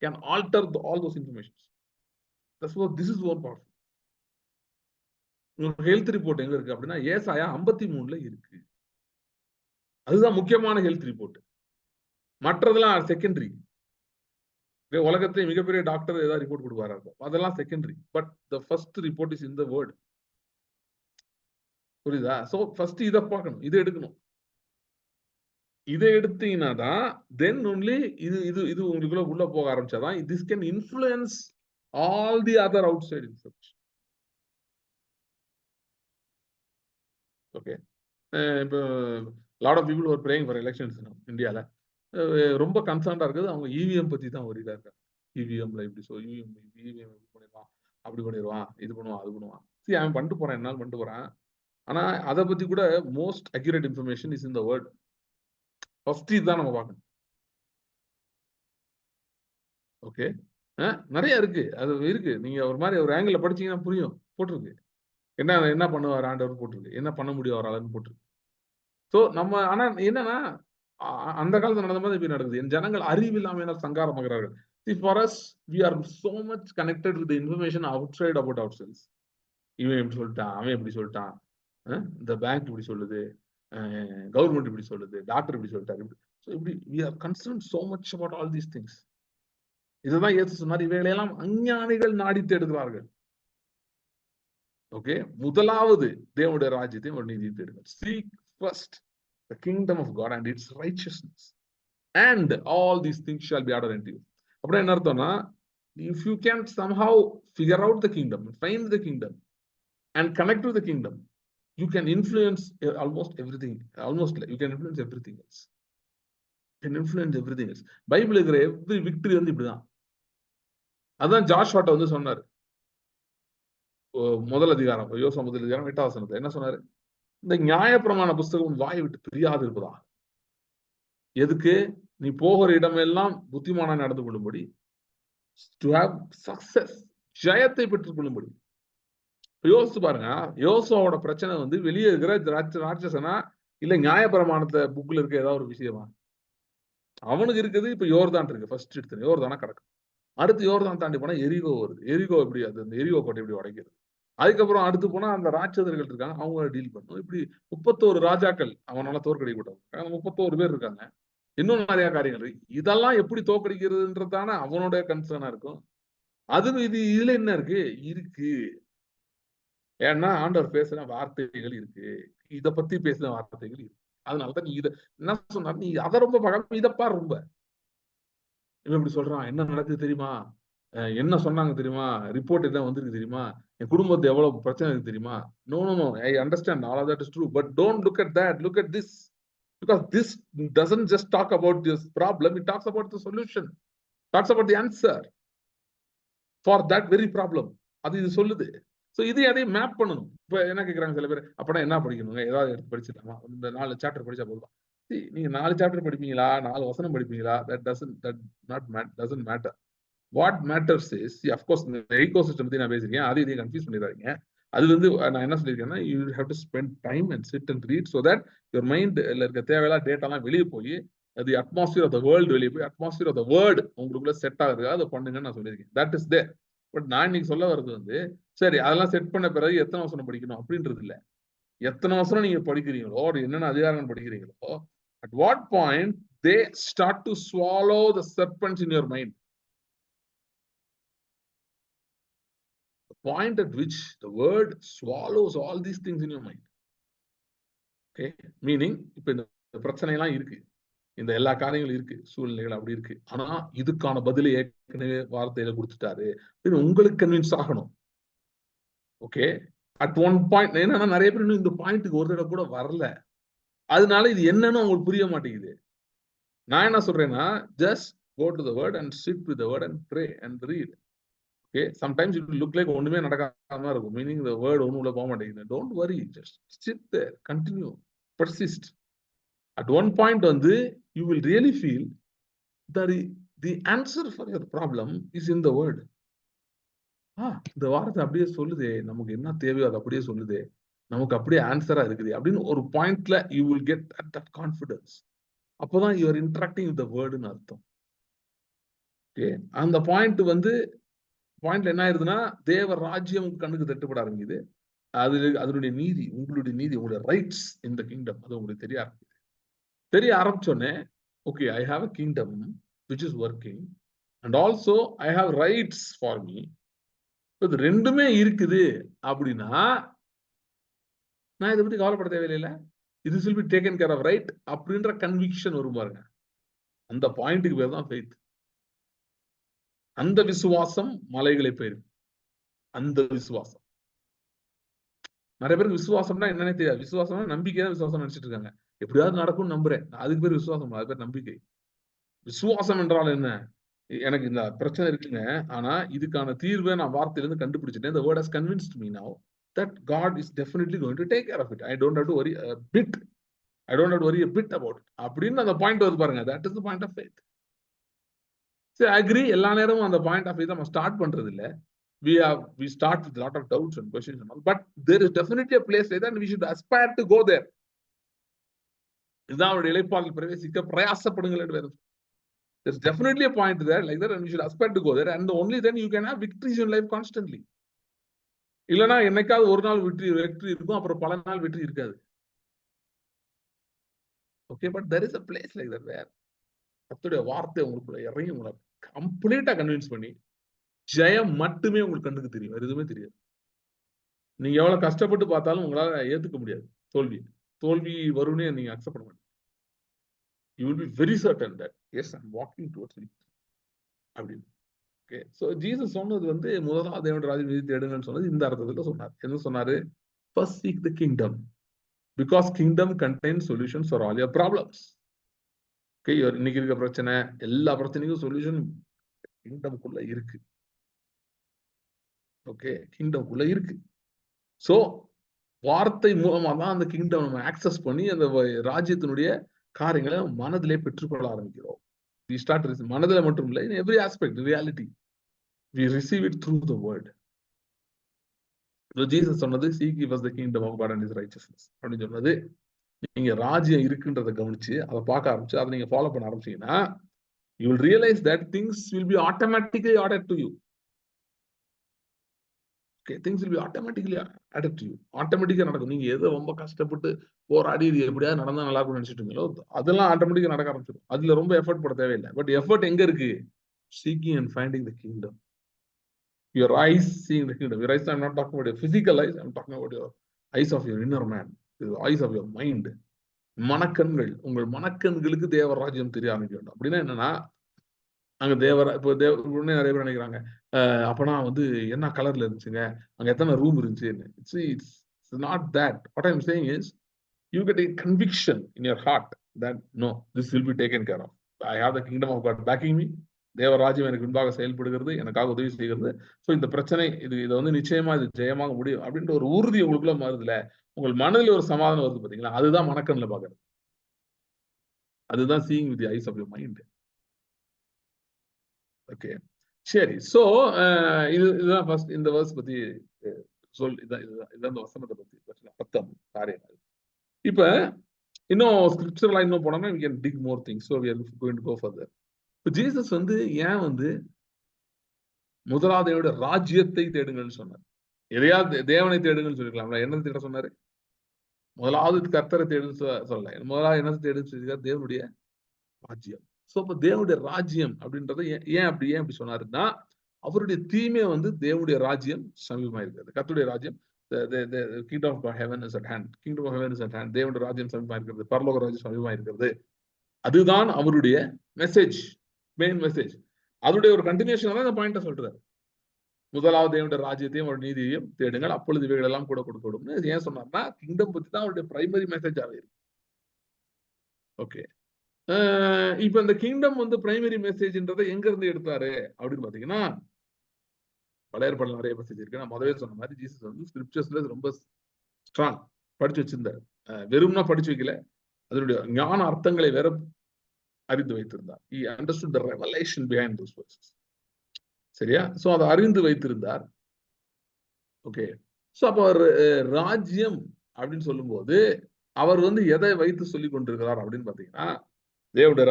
can alter all those informations. That's what this is more powerful. Health report எங்க இருக்கு அப்படின்னா ஏசாயா 53ல இருக்கு. அதுதான் முக்கியமான health report. மற்றதெல்லாம் secondary. உலகத்திலே மிகப்பெரிய டாக்டர் ஏதாவது ரிப்போர்ட் கொடுப்பாரு, அதெல்லாம் secondary. But the first report is in the word. புரியுதா? சோ ஃபர்ஸ்ட் இதை பார்க்கணும், இதை எடுக்கணும். இதை எடுத்தீங்கன்னா தான் தென் ஒன்லி இது இது இது உங்களுக்குள்ள உள்ள போக ஆரம்பிச்சாதான் this can influence all the other outside information. Okay, இப்போ lot of people are praying for elections இந்தியால. ரொம்ப கன்சர்ன்டா இருக்குது, அவங்க இவிஎம் பத்தி தான் ஒரியா இருக்காங்க. இவிஎம்ல இப்படி இவிஎம் பண்ணிடுவான், அப்படி பண்ணிடுவான், இது பண்ணுவான், அது பண்ணுவான். சரி, அவன் பண்ணிட்டு போறான், என்னால் பண்ணிட்டு போறான். ஆனா அதை பத்தி கூட most accurate information is in the word. First இதுதான் நம்ம பார்க்கணும். ஓகே, நிறைய இருக்கு, அது இருக்கு. நீங்க ஒரு மாதிரி ஒரு ஆங்கிள் படிச்சீங்கன்னா புரியும். போட்டிருக்கு என்ன என்ன பண்ணுவார் ஆண்டவர் போட்டிருக்கு, என்ன பண்ண முடியும் அவராலன்னு போட்டிருக்கு. ஸோ நம்ம ஆனா என்னன்னா அந்த காலத்துல நடந்த மாதிரி இப்படி நடக்குது. என் ஜனங்கள் அறிவில்லாம சங்காரமாகிறார்கள். See, for us, we are so much connected with the information outside about ourselves. இவன் எப்படி சொல்லிட்டான், அவன் எப்படி சொல்லிட்டான், இந்த பேங்க் இப்படி சொல்லுது, கவர்மெண்ட் இப்படி சொல்லுது, டாக்டர் இப்படி சொல்லிட்டாரு. So இப்படி we are concerned so much about all these things. இதுதான் இயேசு சொன்னார், இவைகளெல்லாம் அஞ்ஞானிகள் நாடி தேடுகிறார்கள். ஓகே, முதலாவது தேவனுடைய ராஜ்யத்தை ஒரு நீதியை தேடுங்கள். Seek first the kingdom of God and its righteousness, and all these things shall be added unto you. அப்படின்னா என்ன அர்த்தம்னா, if you can somehow figure out the kingdom, find the kingdom and connect to the kingdom, you can influence almost everything. You can influence everything else. You can influence everything else. Bible இருக்கிற every victory வந்து இப்படிதான். அதான் ஜாஷுவாட்ட வந்து சொன்னாரு, முதல் அதிகாரம், யோசுவா முதல் அதிகாரம் 8ஆம் வசனத்துல என்ன சொன்னாரு, இந்த நியாயப்பிரமாண புஸ்தகம் வாயை விட்டு பிரியாது இருப்பதா. எதுக்கு? நீ போகிற இடமெல்லாம் புத்திமானா நடந்து கொள்ளும்படி, டு ஹேவ் சக்சஸ், ஜெயத்தை பெற்றுக் கொள்ளும்படி. யோசிச்சு பாருங்க, யோசுவாவோட பிரச்சனை வந்து வெளியே இருக்கிற ராட்சசனா இல்ல நியாயப்பிரமாணத்தை புக்ல இருக்க ஏதாவது ஒரு விஷயமா? அவனுக்கு இருக்குது இப்ப யோர்தான் இருக்கு. ஃபர்ஸ்ட் எடுத்து யோர்தானா கிடக்கும். அடுத்து யோர்தான் தாண்டி போனா எரிகோ வருது. எரிகோ எப்படி, அது அந்த எரிகோ கோட்டை எப்படி உடைக்கிறது? அதுக்கப்புறம் அடுத்து போனா அந்த ராட்சதர்கள் இருக்காங்க, அவங்க டீல் பண்ணணும். இப்படி 31 ராஜாக்கள் அவனால தோற்கடிக்கப்பட்டாங்க. 31 பேர் இருக்காங்க. இன்னும் நிறைய காரியங்கள் இருக்கு. இதெல்லாம் எப்படி தோற்கடிக்கிறதுன்றதான அவனோட கன்சர்னா இருக்கும். அது இதுல என்ன இருக்கு இருக்கு. ஏன்னா ஆண்டவர் பேசுற வார்த்தைகள் இருக்கு. இத பத்தி பேசுற வார்த்தைகள் இருக்கு. அதனாலதான் நீ இத என்ன சொன்னா, நீ அதை ரொம்ப பார்க்காம இதை பாரு. ரொம்ப இவன் இப்படி சொல்றான், என்ன நடக்குது தெரியுமா, என்ன சொன்னாங்க தெரியுமா, ரிப்போர்ட் என்ன வந்திருக்கு தெரியுமா, என் குடும்பத்து எவ்வளவு பிரச்சனை இருக்கு தெரியுமா. No no no, I understand all of that is true, but don't look at that, look at this. Because this doesn't just talk about this problem, it talks about the solution, talks about the answer for that very problem. அது இது சொல்லுது. So இது அதையும் map பண்ணணும். இப்ப என்ன கேக்குறாங்க சில பேர், அப்பனா என்ன படிக்கணுங்க, ஏதாவது எடுத்து படிச்சிடலாமா, இந்த 4 சாப்டர் படிச்சா போதுமா. நீங்க 4 சாப்டர் படிப்பீங்களா, 4 வசனம் படிப்பீங்களா, that doesn't matter. What matters is, see, of course, இந்த ecosystem பத்தி நான் பேசிருக்கேன், அது இதையும் கன்ஃபியூஸ் பண்ணிடாதீங்க. அது வந்து நான் என்ன சொல்லியிருக்கேன்னா, you have to spend time and sit and read so that your mind இருக்க தேவையில்லாத டேட்டாலாம் வெளியே போய் the atmosphere of the world வெளியே போய் atmosphere of the word உங்களுக்குள்ள செட் ஆகுறதுக்காக அதை பண்ணுங்கன்னு நான் சொல்லியிருக்கேன். That is there. பட் நான் இன்னைக்கு சொல்ல வர்றது வந்து, சரி அதெல்லாம் செட் பண்ண பிறகு எத்தனை வசனம் படிக்கணும் அப்படின்றது இல்ல. எத்தனை வசனம் நீங்க படிக்கிறீங்களோ, என்னென்ன அதிகாரங்கள் படிக்கிறீங்களோ, at what point they start to swallow the serpents in your mind. The point at which the word swallows all these things in your mind. Okay, meaning இப்ப இந்த பிரச்சனை எல்லாம் இருக்கு, இந்த எல்லா காரியங்களும் இருக்கு, சூழ்நிலைகள் அப்படி இருக்கு, ஆனா இதுக்கான பதிலை ஏற்கனவே வார்த்தையில கொடுத்துட்டாரு உங்களுக்கு கன்வின்ஸ் ஆகணும். ஓகே, அட் ஒன் பாயிண்ட் என்னன்னா, நிறைய பேர் இன்னும் இந்த பாயிண்ட்டுக்கு ஒரு தடவை கூட வரல. அதனால இது என்னன்னு உங்களுக்கு புரிய மாட்டேங்குது. நான் என்ன சொல்றேன்னா, just go to the word and sit with the word and pray and read. Okay, sometimes it will look like ஒண்ணுமே நடக்காம இருக்கும், meaning the word ஒண்ணும் உள்ள போக மாட்டேங்குது. Don't worry, just sit there, continue, persist. At one point வந்து you will really feel that the answer for your problem is in the word. இந்த வார்த்தை அப்படியே சொல்லுதே, நமக்கு என்ன தேவையோ அது அப்படியே சொல்லுதே, நமக்கு அப்படியே ஆன்சரா இருக்குது அப்படின்னு ஒரு பாயிண்ட்ல you will get that confidence. அப்பதான் you are interacting with the wordன்னு அர்த்தம். ஓகே, அந்த பாயிண்ட் வந்து பாயிண்ட்ல என்ன ஆயிருதுன்னா, தேவ ராஜ்யம் உங்க கண்ணுக்கு தட்டுப்பட ஆரம்பிக்குது. அதனுடைய நீதி, உங்களுடைய நீதி, உங்களுடைய ரைட்ஸ் இந்த கிங்டம், அது உங்களுக்கு தெரிய ஆரம்பிச்சோன்னே, okay, I have a kingdom which is working and also I have rights for me. இது ரெண்டுமே இருக்குது அப்படின்னா நான் இதை பத்தி கவலைப்பட தேவையில்லை. இது will be taken care of, right? அப்படின்ற கன்விக்ஷன் வரும் பாருங்க. அந்த பாயிண்ட்டுக்கு பேர் தான் ஃபெய்த். அந்த விசுவாசம் மலைகளை பெயரும். அந்த விசுவாசம், நிறைய பேருக்கு விசுவாசம்னா என்னன்னே தெரியாது. விசுவாசம்னா நம்பிக்கை தான் விசுவாசம் நினைச்சிட்டு இருக்காங்க. எப்படியாவது நடக்கும்னு நம்புறேன், அதுக்கு பேர் விசுவாசம், அது பேர் நம்பிக்கை. விசுவாசம் என்றால் என்ன, எனக்கு இந்த பிரச்சனை இருக்குங்க, ஆனா இதுக்கான தீர்வை நான் வார்த்தையிலிருந்து கண்டுபிடிச்சிட்டேன். The word has convinced me now that God is definitely going to take care of it. I don't have to worry a bit. I don't have to worry a bit about it. அப்படின்னு அந்த point வருது பாருங்க. That is the point of faith. சரி, I agree, எல்லா நேரமும் அந்த point of faith நம்ம start பண்றது இல்ல. We start with a lot of doubts and questions and all, but there is definitely a place like that and we should aspire to go there. இதுதான் அவருடைய இளைப்பாறுதல் பிரவேசிக்க பிரயாசப்படுங்கள் என்று வேதம். There's definitely a point there like that and we should aspire to go there, and only then you can have victories in life constantly. இல்லனா என்னைக்காவது ஒரு நாள் வெற்றி இருக்கும், அப்புறம் பல நாள் வெற்றி இருக்காது. Okay, but there is a place like that where கர்த்தருடைய வார்த்தை உங்களுக்குள்ள இறங்கி உங்களை கம்ப்ளீட்டா கன்வின்ஸ் பண்ணி ஜெயம் மட்டுமே உங்களுக்கு கண்ணுக்கு தெரியும், வேற எதுவுமே தெரியாது. நீங்க எவ்வளவு கஷ்டப்பட்டு பார்த்தாலும் உங்களால ஏத்துக்க முடியாது தோல்வி வரும்னே நீங்க அக்செப்ட் பண்ண மாட்டீங்க. You will be very certain that yes, I'm walking towards it அப்படின்னு. Okay, so Jesus சொன்னது வந்து முதலாவது தேவனுடைய ராஜ்யத்தை தேடுங்கன்னு சொன்னது இந்த அர்த்தத்துல சொன்னார். என்ன சொன்னாரு? First seek the kingdom, because kingdom contains solutions for all your problems. Okay, இன்னைக்கு இருக்க பிரச்சனை, எல்லா பிரச்சனைக்கும் சொல்யூஷன் கிங்டம்குள்ள இருக்கு. ஓகே, கிங்டம்குள்ள இருக்கு. சோ வார்த்தை மூலமா தான் அந்த கிங்டம் நம்ம ஆக்சஸ் பண்ணி அந்த ராஜ்யத்தினுடைய காரியங்களை மனதிலே பெற்றுக்கொள்ள ஆரம்பிக்கிறோம். We start மனதில மட்டும் இல்லை, in every aspect, reality. We receive it through the word. So Jesus சொன்னது, seek ye first the kingdom of God and his righteousness அப்படின்னு சொன்னது. நீங்க ராஜ்யம் இருக்குன்றதை கவனிச்சு அதை பார்க்க ஆரம்பிச்சு அதை நீங்க ஃபாலோ பண்ண ஆரம்பிச்சீங்கன்னா, you will realize that things will be automatically ordered to you. Okay, things will be automatically added to you. ஆட்டோமேட்டிக்கா நடக்கும். நீங்க எதை ரொம்ப கஷ்டப்பட்டு போராடி இது எப்படியாவது நடந்தா நல்லா இருக்கும்னு நினைச்சிட்டு இருக்கீங்களோ அதெல்லாம் ஆட்டோமேட்டிக்கா நடக்க ஆரம்பிச்சிடும். அதுல ரொம்ப எஃபர்ட் போட தேவையில்லை. பட் எஃபர்ட் எங்க இருக்கு? Seeking and finding the kingdom. Your eyes seeing the kingdom. Your eyes, I'm not talking about your physical eyes. I'm talking about your eyes of your inner man. The eyes of your mind. மனக்கண்கள். உங்கள் மனக்கண்களுக்கு தேவராஜ்யம் தெரிய ஆரம்பிக்க வேண்டும். அப்படின்னா என்னன்னா, அங்க இப்போ உடனே நிறைய பேர் நினைக்கிறாங்க, அப்பனா வந்து என்ன கலர்ல இருந்துச்சுங்க, அங்க எத்தனை ரூம் இருந்துச்சுன்னு. It's not that. What I'm saying is, you get a conviction in your heart that no, this will be taken care of. I have the kingdom of God backing me. தேவராஜ்யம் எனக்கு முன்பாக செயல்படுகிறது, எனக்காக உதவி செய்கிறது. So இந்த பிரச்சனை இதை வந்து நிச்சயமா இது ஜெயமாக முடியும் அப்படின்ற ஒரு உறுதி உங்களுக்குள்ள மாறுதுல, உங்கள் மனதில் ஒரு சமாதானம் வருது பாத்தீங்களா, அதுதான் மனக்கண்ணில் பாக்குறது. அதுதான் seeing with the eyes of your mind. Okay, சரி. சோ இதுதான் ஃபர்ஸ்ட் இந்த வேர்ஸ் பத்தி இதான் இந்த வசனத்தை பத்தி அர்த்தம் காரியங்கள். இப்ப இன்னும் ஸ்கிரிப்சர்லாம் இன்னும் போனோம்னா we can dig more things. So we are going to go further. இப்ப ஜீசஸ் வந்து ஏன் வந்து முதலாவது ராஜ்யத்தை தேடுங்கள்னு சொன்னார்? எதையாவது தேவனை தேடுங்கன்னு சொல்லிருக்கலாம்ல, என்ன தேட சொன்னாரு? முதலாவது கர்த்தரை தேடுன்னு சொல்லல, முதலாவது என்ன தேடுன்னு சொல்லியிருக்காரு? தேவனுடைய ராஜ்யம். சோ இப்ப தேவனுடைய ராஜ்யம் அப்படின்றத ஏன் அப்படி சொன்னாருன்னா, அவருடைய தீமே வந்து தேவனுடைய ராஜ்யம் சமீபமா இருக்கிறது. கர்த்தருடைய ராஜ்யம், the kingdom of heaven is at hand. Kingdom of heaven is at hand. தேவனுடைய ராஜ்யம் சமீபமா இருக்கிறது, பரலோக ராஜ்யம் சமீபமா இருக்கிறது. அதுதான் அவருடைய மெசேஜ், மெயின் மெசேஜ். அதோடைய ஒரு கண்டினியூஷன் தான் இந்த பாயிண்ட சொல்றாரு. முதலாவது தேவனுடைய ராஜ்யத்தையும் அவருடைய நீதியையும் தேடுங்கள், அப்பொழுது இவைகள் எல்லாம் கூட கொடுக்கணும்னு ஏன் சொன்னார்னா, கிங்டம் பத்தி தான் அவருடைய பிரைமரி மெசேஜாவே இருக்கு. ஓகே, இப்ப இந்த கிங்டம் வந்து பிரைமரி மெசேஜ்ன்றதை எங்க இருந்து எடுத்தாரு அப்படின்னு பாத்தீங்கன்னா, பழைய ஏற்பாடுல நிறைய மெசேஜ் இருக்கு. நான் முதவே சொன்ன மாதிரி ஜீசஸ் வந்து ஸ்கிரிப்சர்ஸ்ல ரொம்ப ஸ்ட்ராங் படிச்சு வச்சிருந்தாரு. வெறும்னா படிச்சு வைக்கல, அதனுடைய ஞான அர்த்தங்களை வேற அறிந்து வைத்திருந்தார். He understood the revelation behind those verses. சரியா? சோ அதை அறிந்து வைத்திருந்தார். ஓகே, சோ அப்ப அவர் ராஜ்யம் அப்படின்னு சொல்லும்போது அவர் வந்து எதை வைத்து சொல்லி கொண்டிருக்கிறார் அப்படின்னு பாத்தீங்கன்னா, தேவனுடைய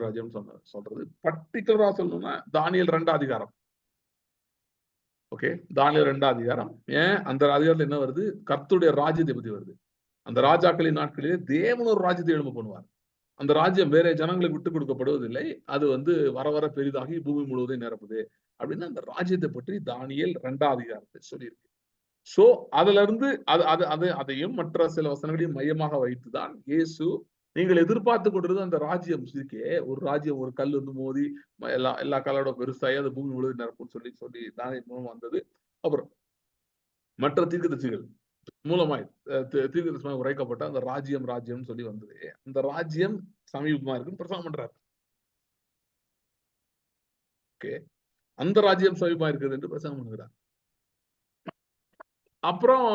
ராஜ்யம் சொல்றது பர்டிகுலரா சொல்லணும்னா தானியேல் 2 அதிகாரம். ஓகே, தானியேல் 2 அதிகாரம். ஏன் அந்த அதிகாரத்துல என்ன வருது? கர்த்தருடைய ராஜ்யத்தை பத்தி வருது. அந்த ராஜாக்களின் நாட்களிலே தேவன் ஒரு ராஜ்யத்தை எழும்ப பண்ணுவார். அந்த ராஜ்யம் வேற ஜனங்களுக்கு விட்டு கொடுக்கப்படுவதில்லை, அது வந்து வர வர பெரிதாகி பூமி முழுவதையும் நிரப்புது அப்படின்னு அந்த ராஜ்யத்தை பற்றி தானியேல் 2 அதிகாரத்தை சொல்லியிருக்கு. சோ அதுல இருந்து அதையும் மற்ற சில வசனங்களையும் மையமாக வைத்துதான் இயேசு, நீங்கள் எதிர்பார்த்து கொண்டிருந்த அந்த ராஜ்யம் இருக்கே, ஒரு ராஜ்யம், ஒரு கல் வந்து மோதி எல்லா கல்லோட பெருசாயி அது பூமி முழுவதும் நிரப்பும் சொல்லி தானியேல் மூலம் வந்தது. அப்புறம் மற்ற தீர்க்கதரிசிகள் மூலமாய் தீர்க்கதரிசனமாய் உரைக்கப்பட்ட அந்த ராஜ்யம் சொல்லி வந்தது. அந்த ராஜ்யம் சமீபமா இருக்குன்னு பிரசங்கம் பண்றாரு. ஓகே, அந்த ராஜ்யம் சமீபமா இருக்குது என்று பிரசங்கம் பண்ணுகிறார். அப்புறம்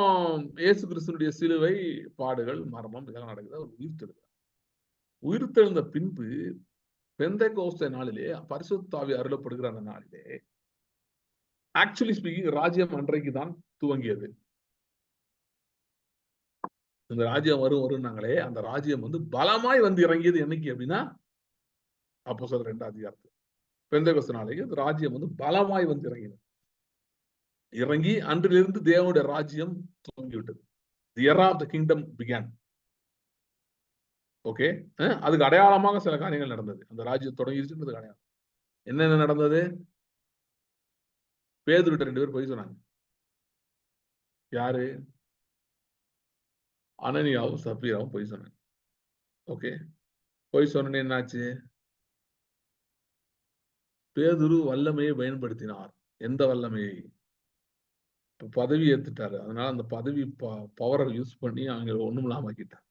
இயேசு கிறிஸ்துனுடைய சிலுவை, பாடுகள், மரணம் இதெல்லாம் நடக்குது. அவர் உயிர்த்தெழுந்த பின்பு பெந்தெகோஸ்தே நாளிலே, பரிசுத்த ஆவி அருளப்படுகிற அந்த நாளிலே, ஆக்சுவலி ஸ்பீக்கிங் ராஜ்யம் அன்றைக்கு தான் துவங்கியது. இந்த ராஜ்யம் வரும்னாங்களே, அந்த ராஜ்யம் வந்து பலமாய் வந்து இறங்கியது என்னைக்கு அப்படின்னா, அப்போஸ்தலர் 2 அதிகாரத்தில் பெந்தெகோஸ்தே நாளைக்கு அந்த ராஜ்யம் வந்து பலமாய் வந்து இறங்கி அன்றிலிருந்து தேவனுடைய ராஜ்யம் துவங்கிவிட்டது. The era of the kingdom began. Okay, அதுக்கு அடையாளமாக சில காரியங்கள் நடந்தது. அந்த ராஜ்யம் தொடங்கிடுச்சுன்றது அடையாளம். என்னென்ன நடந்தது? பேதுருட்ட 2 பேர் போய் சொன்னாங்க. யாரு? அனனியாவும் சப்பீராவும் போய் சொன்னாங்க. ஓகே, போய் சொன்னே என்னாச்சு? பேதுரு வல்லமையை பயன்படுத்தினார். எந்த வல்லமையை? பதவி ஏத்துட்டாரு. அதனால அந்த பதவி பவரை யூஸ் பண்ணி அவங்க ஒண்ணுமில்லாம ஆக்கிட்டார்.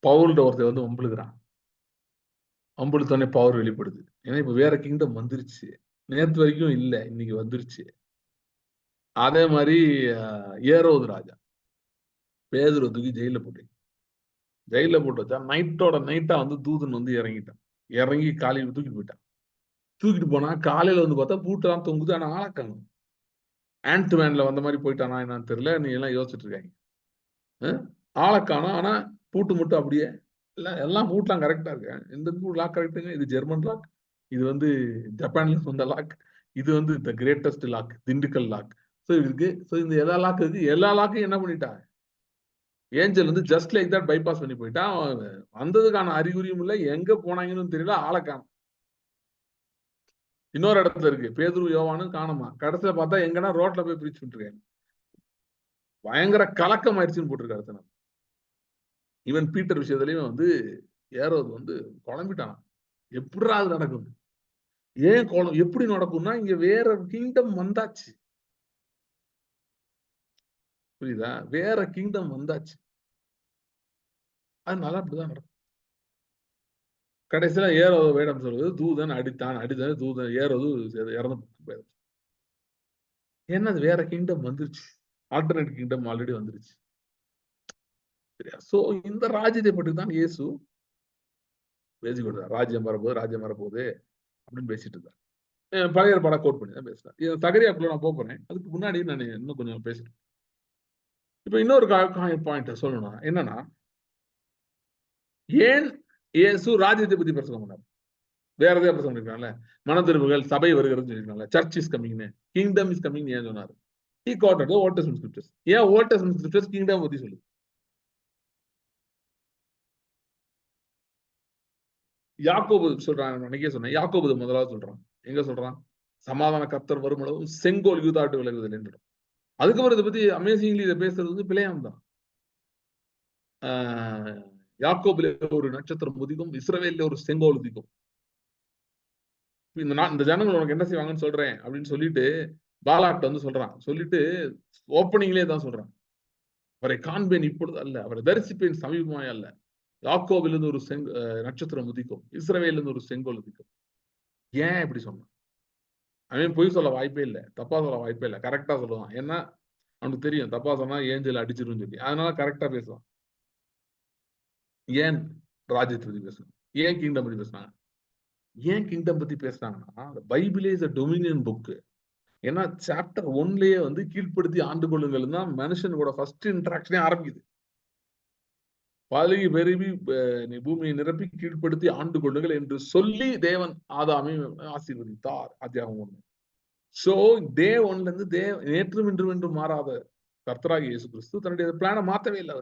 பவுல்ட ஒருத்தர் வந்து வம்பிழுக்கிறான். வம்பிழுத்தோடனே பவர் வெளிப்படுது. ஏன்னா இப்ப வேற கிங்டம் வந்துருச்சு. நேற்று வரைக்கும் இல்ல, இன்னைக்கு வந்துருச்சு. அதே மாதிரி ஏரோது ராஜா பேதுரு தூக்கி ஜெயில போட்டு வச்சா, நைட்டோட நைட்டா வந்து தூதன் வந்து இறங்கி காலையில தூக்கிட்டு போனா காலையில வந்து பார்த்தா பூட்டெல்லாம் தொங்குது. ஆனா ஆளக்காணும். ஆண்ட்மேன்ல வந்த மாதிரி போயிட்டானா என்னன்னு தெரியல. நீ எல்லாம் யோசிச்சுட்டு இருக்காங்க. ஆளக்காணும். ஆனா பூட்டு மட்டும் அப்படியே எல்லாம் பூட்லாம் கரெக்டா இருக்கு. இந்த பூட் லாக் கரெக்டுங்க. இது ஜெர்மன் லாக், இது வந்து ஜப்பான்ல வந்த லாக், இது வந்து இந்த greatest lock, Dindigul lock. So இருக்கு. ஸோ இந்த எல்லா லாக் இருக்கு. எல்லா லாக்கையும் என்ன பண்ணிட்டாங்க, ஏஞ்சல் வந்து ஜஸ்ட் லைக் தட் பைபாஸ் பண்ணி போயிட்டான். வந்ததுக்கான அறிகுறியும் இல்லை, எங்க போனாங்கன்னு தெரியல, ஆளை காணும். இன்னொரு இடத்துல இருக்கு, பேதுரு யோவானும் காணுமா. கடைசியில பார்த்தா எங்கன்னா ரோட்ல போய் பிரீச் பண்ணிருக்காங்க. பயங்கர கலக்கம் ஆயிடுச்சுன்னு போட்டிருக்காரு. ஈவன் பீட்டர் விஷயத்துலயும் வந்து ஏரோது வந்து குழம்பிட்டான். எப்படிடா அது நடக்கும், ஏன் கோலம் எப்படி நடக்கும்னா, இங்க வேற கிங்டம் வந்தாச்சு. புரியுதா, வேற கிங்டம் வந்தாச்சு, அதனால அப்படிதான் நடக்கும். கடைசியில ஏரோது வேடம் சொல்றது, தூதன் அடித்தான், அடித்தான் தூதன் ஏரோது இறந்து போயிடுச்சு. ஏன்னா அது வேற கிங்டம் வந்துருச்சு, ஆல்டர்னேட் கிங்டம் ஆல்ரெடி வந்துருச்சு. சரியா? சோ இந்த ராஜ்யத்தை பற்றி தான் இயேசு பேசி கொடுத்தார். ராஜ்யம் வரப்போகுது, ராஜ்யம் வரப்போகுது அப்படின்னு பேசிட்டு இருந்தார். பழைய படம் கோட் பண்ணி தான் பேசுறேன். சகரியாக்குள்ள நான் போறேன், அதுக்கு முன்னாடி நான் இன்னும் கொஞ்சம் பேசுறேன். இப்ப இன்னொரு பாயிண்ட் சொல்லணும்னா என்னன்னா, ஏன் இயேசு ராஜ்யத்தை பத்தி பிரசங்கம் பண்ணார்? வேற எதாவது பிரசங்கம் பண்ணிருக்காங்கல்ல, மனதிருவுகள், சபை வருகிறது சொல்லிருக்காங்கல்ல, சர்ச் இஸ் கமிங்னு, கிங்டம் இஸ் கமிங் ஏன் சொன்னாரு? He quoted the Old Testament scriptures. ஏன் Old Testament scriptures கிங்டம் பத்தி சொல்லுது? யாக்கோபு சொல்றாங்க, அன்னைக்கே சொன்னேன். யாக்கோபு முதலாவது சொல்றான். எங்க சொல்றான்? சமாதான கர்த்தர் வரும் அளவு செங்கோல் யூதாட்டு விலகுதல் என்று. அதுக்கப்புறம் இதை பத்தி அமேசிங்லி இதை பேசுறது வந்து பிழையாம் தான். யாக்கோபுல ஒரு நட்சத்திரம் உதிக்கும், இஸ்ரவேல்ல ஒரு செங்கோல் உதிக்கும். இந்த ஜனங்கள் உனக்கு என்ன செய்வாங்கன்னு சொல்றேன் அப்படின்னு சொல்லிட்டு பாலாக்ட வந்து சொல்றான். சொல்லிட்டு ஓப்பனிங்லேயே தான் சொல்றான், அவரை காண்பேன் இப்பொழுது அல்ல, அவரை தரிசிப்பேன் சமீபமாய் அல்ல. யாக்கோபிலிருந்து ஒரு நட்சத்திரம் உதிக்கும், இஸ்ரவேலிருந்து ஒரு செங்கோல் உதிக்கும். ஏன் இப்படி சொன்னான்? அவன் பொய் சொல்ல வாய்ப்பே இல்லை, தப்பா சொல்ல வாய்ப்பே இல்லை, கரெக்டா சொல்லுவான். ஏன்னா அவனுக்கு தெரியும் தப்பா சொன்னா ஏஞ்சல் அடிச்சிருன்னு சொல்லி, அதனால கரெக்டா பேசுவான். ஏன் ராஜ்யத்தை பத்தி பேசுறான்? ஏன் கிங்டம் பத்தி பேசுனாங்க? ஏன் கிங்டம் பத்தி பேசுறாங்கன்னா, பைபிளே இஸ் a dominion புக். ஏன்னா சாப்டர் 1லயே வந்து கீழ்ப்படுத்தி ஆண்டு கொள்ளுங்கள் தான் மனுஷனோட ஃபர்ஸ்ட் இன்டராக்ஷனே ஆரம்பிக்குது. பலுகி பெருகி நீ பூமியை நிரப்பி கீழ்ப்படுத்தி ஆண்டு கொள்ளுங்கள் என்று சொல்லி தேவன் ஆதாமை ஆசீர்வதித்தார். அத்தியாகம் 1. சோ டே 1ல இருந்து நேற்றும் இன்றும் என்றும் மாறாத கர்த்தராகிய இயேசு கிறிஸ்து தன்னுடைய பிளானை மாத்தவே இல்லை.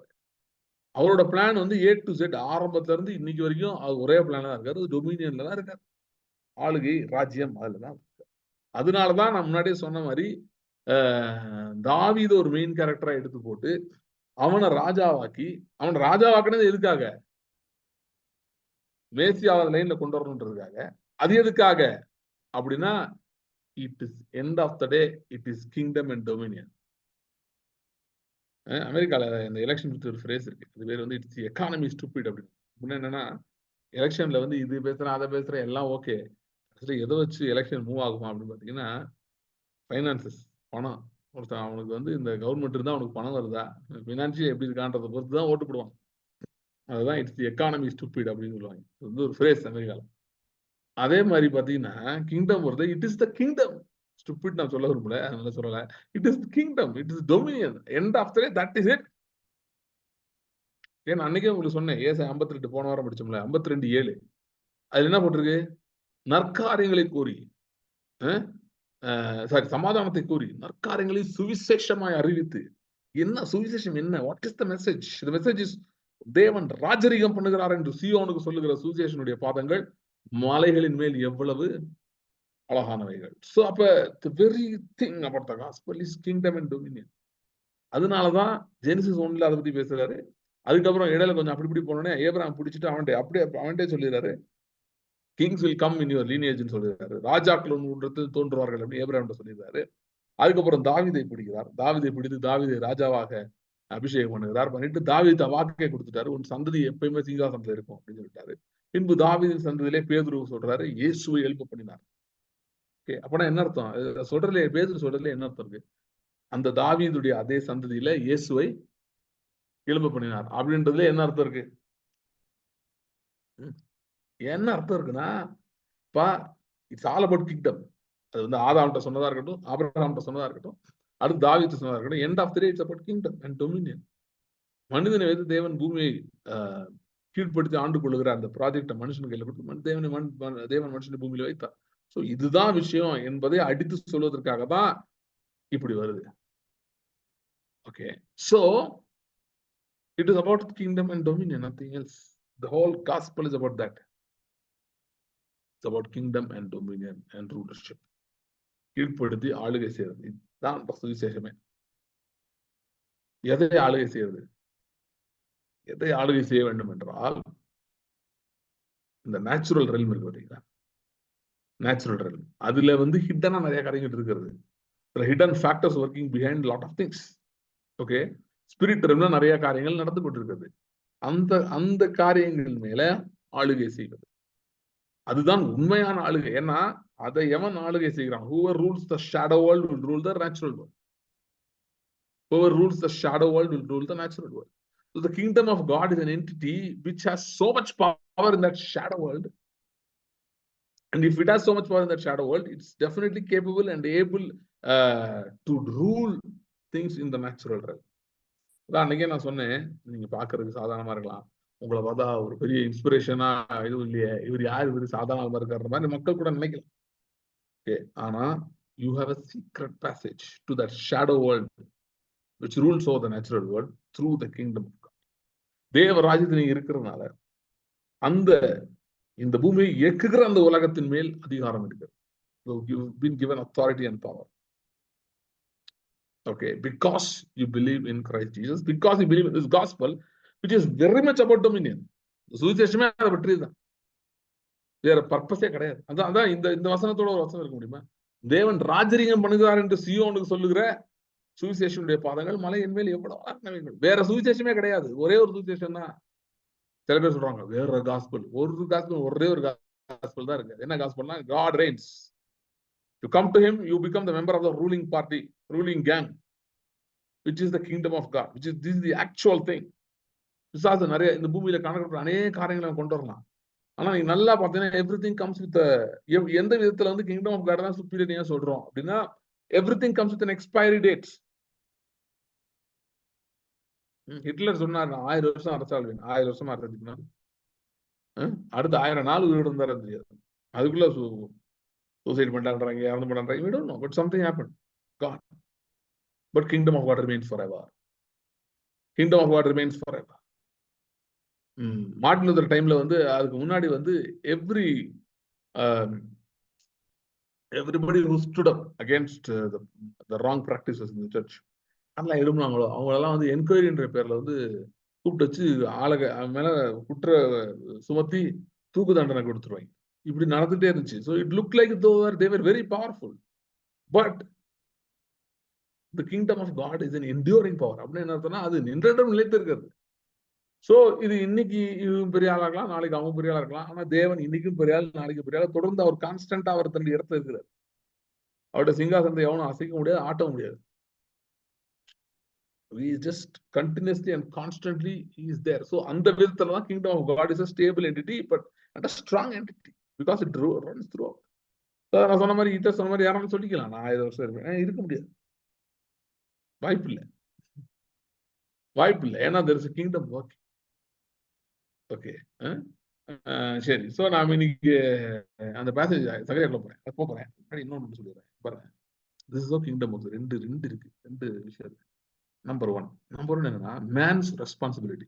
அவரோட பிளான் வந்து A to Z ஆரம்பத்துல இருந்து இன்னைக்கு வரைக்கும் அது ஒரே பிளான் தான் இருக்காரு, டொமினியன்ல தான் இருக்காரு, ஆளுகை ராஜ்யம் அதுலதான் இருக்கு. அதனாலதான் நான் முன்னாடியே சொன்ன மாதிரி தாவீது ஒரு மெயின் கேரக்டரா எடுத்து போட்டு அவனை ராஜாவாக்கி, அவன் ராஜாவாக்குனது எதுக்காக? மேசியாவை லைன்ல கொண்டு வரணுன்றதுக்காக. அது எதுக்காக அப்படின்னா, it is end of the day, it is kingdom and dominion. அமெரிக்கால இந்த எலெக்ஷன் பத்தி ஒரு ஃப்ரேஸ் இருக்கு, அது பேர் வந்து இட்ஸ் எக்கானமி ஸ்டூபிட் அப்படின்னு. முன்ன என்னன்னா, எலெக்ஷன்ல வந்து இது பேசுறேன் அதை பேசுறேன் எல்லாம் ஓகே, எதை வச்சு எலெக்ஷன் மூவ் ஆகுமா அப்படின்னு பாத்தீங்கன்னா, பைனான்சஸ், பணம். ஒருத்தன் அவனுக்கு வந்து இந்த கவர்மெண்ட் இருந்தா அவனுக்கு பணம் வருதா, பினான்சியல் எப்படி இருக்கான்றதை பொறுத்து தான் ஓட்டு போடுவான். அதுதான் இட்ஸ் எக்கானமி ஸ்டூபிட் அப்படின்னு சொல்லுவாங்க. இது வந்து ஒரு ஃப்ரேஸ் அமெரிக்கால. அதே மாதிரி பாத்தீங்கன்னா கிங்டம் வருது, it is the kingdom. Stupid நான் சொல்ல விரும்பல, அதனால சொல்லல. It is kingdom, it is dominion, end of the day that is it. ஏன்னா அன்னைக்கே உங்களுக்கு சொன்னேன், ஏசாயா 52 போன வாரம் படிச்சோம்ல, 52:7. அதுல என்ன போட்டிருக்கு? நற்காரியங்களை கூறி, சாரி, சமாதானத்தை கூறி நற்காரியங்களை சுவிசேஷமாய் அறிவித்து. என்ன சுவிசேஷம்? என்ன? What is the message? The message is தேவன் ராஜரீகம் பண்ணுகிறார் என்று சீயோனுக்கு சொல்லுகிற சுவிசேஷனுடைய பாதங்கள் மலைகளின் மேல் எவ்வளவு அழகானவைகள். சோ அப்ப the very thing about the gospel is kingdom and dominion. அதனாலதான் ஜெனிசிஸ் 1ல அதை பத்தி பேசுறாரு. அதுக்கப்புறம் இடையில கொஞ்சம் அப்படி இப்படி போனோடனே ஏப்ரஹாம் பிடிச்சிட்டு அவன்கிட்ட சொல்லிடுறாரு, kings will come in your லீனியேஜ்னு சொல்லிடுறாரு. ராஜாக்கள் ஒன்று தோன்றுவார்கள் அப்படின்னு ஏப்ரஹாம் சொல்லிடுறாரு. அதுக்கப்புறம் தாவீதை பிடிக்கிறார். தாவீதை பிடித்து தாவீதை ராஜாவாக அபிஷேகம் பண்ணுகிறார். பண்ணிட்டு தாவீதை வாக்கை கொடுத்துட்டாரு, உன் சந்ததி எப்பயுமே சிங்காசனத்துல இருக்கும் அப்படின்னு சொல்லிட்டாரு. பின்பு தாவீதின் சந்ததியிலே பேதுரு சொல்றாரு, இயேசுவை எழுப்ப பண்ணினார். ஓகே, அப்பனா என்ன அர்த்தம்? சொல்றதுல பேதுரு சொல்றதுல என்ன அர்த்தம் இருக்கு? அந்த தாவீதுடைய அதே சந்ததியில இயேசுவை எழுப்ப பண்ணினார் அப்படின்றதுல என்ன அர்த்தம் இருக்கு? என்ன அர்த்தம் இருக்குன்னா, இட்ஸ் ஆல் அபவுட் கிங்டம். அது வந்து ஆதாம்கிட்ட சொன்னதா இருக்கட்டும், ஆபிரகாம்கிட்ட சொன்னதா இருக்கட்டும், அடுத்து தாவீது சொன்னதா இருக்கட்டும், end of the day it's about kingdom and dominion. மனிதனை வைத்து தேவன் பூமியை கீழ்ப்படுத்தி ஆண்டு கொள்ளுகிற அந்த ப்ராஜெக்டை மனுஷன் கையில கொடுத்து தேவன் மனுஷனை பூமியில வைத்தார். சோ இதுதான் விஷயம் என்பதை அடித்து சொல்வதற்காக தான் இப்படி வருது. Okay, so it is about kingdom and dominion, nothing else. The whole gospel is about that. It's about kingdom and dominion and rulership. கீழ்ப்படுத்தி ஆளுகை செய்யறது, இதுதான் சுவிசேஷமே. எதை ஆளுகை செய்யறது? எதை ஆளுகை செய்ய வேண்டும் என்றால், இந்த நேச்சுரல் ரெல்ம் இருக்கு பாத்தீங்களா, நேச்சுரல் ரெல்ம், அதுல வந்து ஹிட்டனா நிறைய காரியங்கள் இருக்கிறது. Hidden factors working behind lot of things. Okay, spirit ரெல்ம்ல நிறைய காரியங்கள் நடந்து கொண்டிருக்கிறது. அந்த அந்த காரியங்கள் மேல ஆளுகை செய்வது, அதுதான் உண்மையான ஆளுகை. ஏன்னா அதை எவன் ஆளுகை செய்கிறான்? whoever rules the shadow world will rule the natural world. whoever rules the shadow world will rule the natural world. So the kingdom of God is an entity which has so much power in that shadow world, and if it has so much power in that shadow world, it's definitely capable and able to rule things in the natural realm. அன்னைக்கே நான் சொன்னேன், நீங்க பாக்குறதுக்கு சாதாரணமா இருக்கலாம், உங்களை பார்த்தா ஒரு பெரிய இன்ஸ்பிரேஷனா இது இல்லையே, இவர் யார், இவர் சாதாரணமா இருக்காரு மாதிரி மக்கள் கூட நினைக்கலாம். ஓகே, ஆனா you have a secret passage to that shadow world which rules over the natural world through the kingdom of God. தேவ ராஜ்யத்தில் நீங்க இருக்கிறதுனால அந்த இந்த பூமியை இயக்குகிற அந்த உலகத்தின் மேல் அதிகாரம் இருக்கிறது. You've been given authority and power. Okay, because you believe in Christ Jesus, because you believe in this gospel, which is very much about dominion. சுவிசேஷமே அதை பற்றியதுதான், வேற பர்பஸே கிடையாது. அதான் இந்த வசனத்தோட ஒரு வசனம் இருக்க முடியுமா? தேவன் ராஜரீகம் பண்ணுகிறார் என்று சியோனுக்கு சொல்லுகிற சுவிசேஷனுடைய பாதங்கள் மலையின் மேல் எவ்வளவு, வேற சுவிசேஷமே கிடையாது. ஒரே ஒரு சுவிசேஷம் தான். சில பேர் சொல்றாங்க வேற காஸ்பல், ஒரே ஒரு காஸ்பல் தான் இருக்கு. என்ன காஸ்பல்னா, God reigns. You come to him, you become the member of the ruling party, ruling gang, which is the kingdom of God, this is the actual thing. பிசாசு நிறைய இந்த பூமியில காணப்படுற அநேக காரியங்களை கொண்டு வரலாம். ஆனா நீங்க நல்லா பாத்தீங்கன்னா everything comes with எந்த விதத்துல வந்து கிங்டம் ஆஃப் காட் தான் சுப்பீரியர் சொல்றோம் அப்படின்னா, everything comes with an expiry date. Hitler சொன்னார், நான் 1000 வருஷம் அரசாளுவேன். 1000 வருஷமா அரசாச்சுன்னா அடுத்த 1000 நாள் உயிரோடு இருந்தாரு தெரியாது. அதுக்குள்ள சூசைட் பண்ணிட்டாங்க, இறந்து பண்ணாங்க, we don't know, but something happened. God, but kingdom of God remains forever. Kingdom of God remains forever. Martin Luther டைம்ல வந்து அதுக்கு முன்னாடி வந்து everybody who stood up against the wrong practices in the church, அதெல்லாம் எழுப்புனாங்களோ அவங்களெல்லாம் வந்து என்கொயரின்ற பேர்ல வந்து கூப்பிட்டு வச்சு மேல குற்ற சுமத்தி தூக்கு தண்டனை கொடுத்துருவாங்க. இப்படி நடந்துட்டே இருந்துச்சு. So it looked like they were very powerful, but the kingdom of God is an enduring power. அப்படின்னு என்ன அர்த்தம்னா, அது நின்றிடம் நிலைத்து இருக்கிறது. சோ இது இன்னைக்கு இவன் பெரிய ஆளா இருக்கலாம், நாளைக்கு அவங்க பெரிய ஆளா இருக்கலாம். ஆனா தேவன் இன்னைக்கும் பெரிய ஆள், நாளைக்கு பெரிய ஆள், தொடர்ந்து அவர் கான்ஸ்டன்டா அவர் தன்னுடைய இடத்துல இருக்கிறார். அவருடைய சிங்காசனத்தை எவனும் அசைக்க முடியாது, ஆட்ட முடியாது. He is just continuously and constantly he is there. So அந்த விதத்துல தான் kingdom of God is a stable entity, but and a strong entity because it runs throughout. நான் சொன்ன மாதிரி ஹிட்லர் சொன்ன மாதிரி யாரும் சொல்லிக்கலாம், நான் 1000 வருஷம் இருப்பேன், இருக்க முடியாது, வாய்ப்பு இல்லை. ஏன்னா there is a kingdom working. Okay, சரி. சோ நான் இன்னைக்கு அந்த பேசேஜ் சகரியாக்குள்ள போறேன். இன்னொன்னு சொல்லிடுறேன் பாருங்க. திஸ் இஸ் கிங்டம் ஆஃப் ரெண்டு இருக்கு, ரெண்டு விஷயம் இருக்கு. நம்பர் ஒன் என்னன்னா, மேன்ஸ் ரெஸ்பான்சிபிலிட்டி.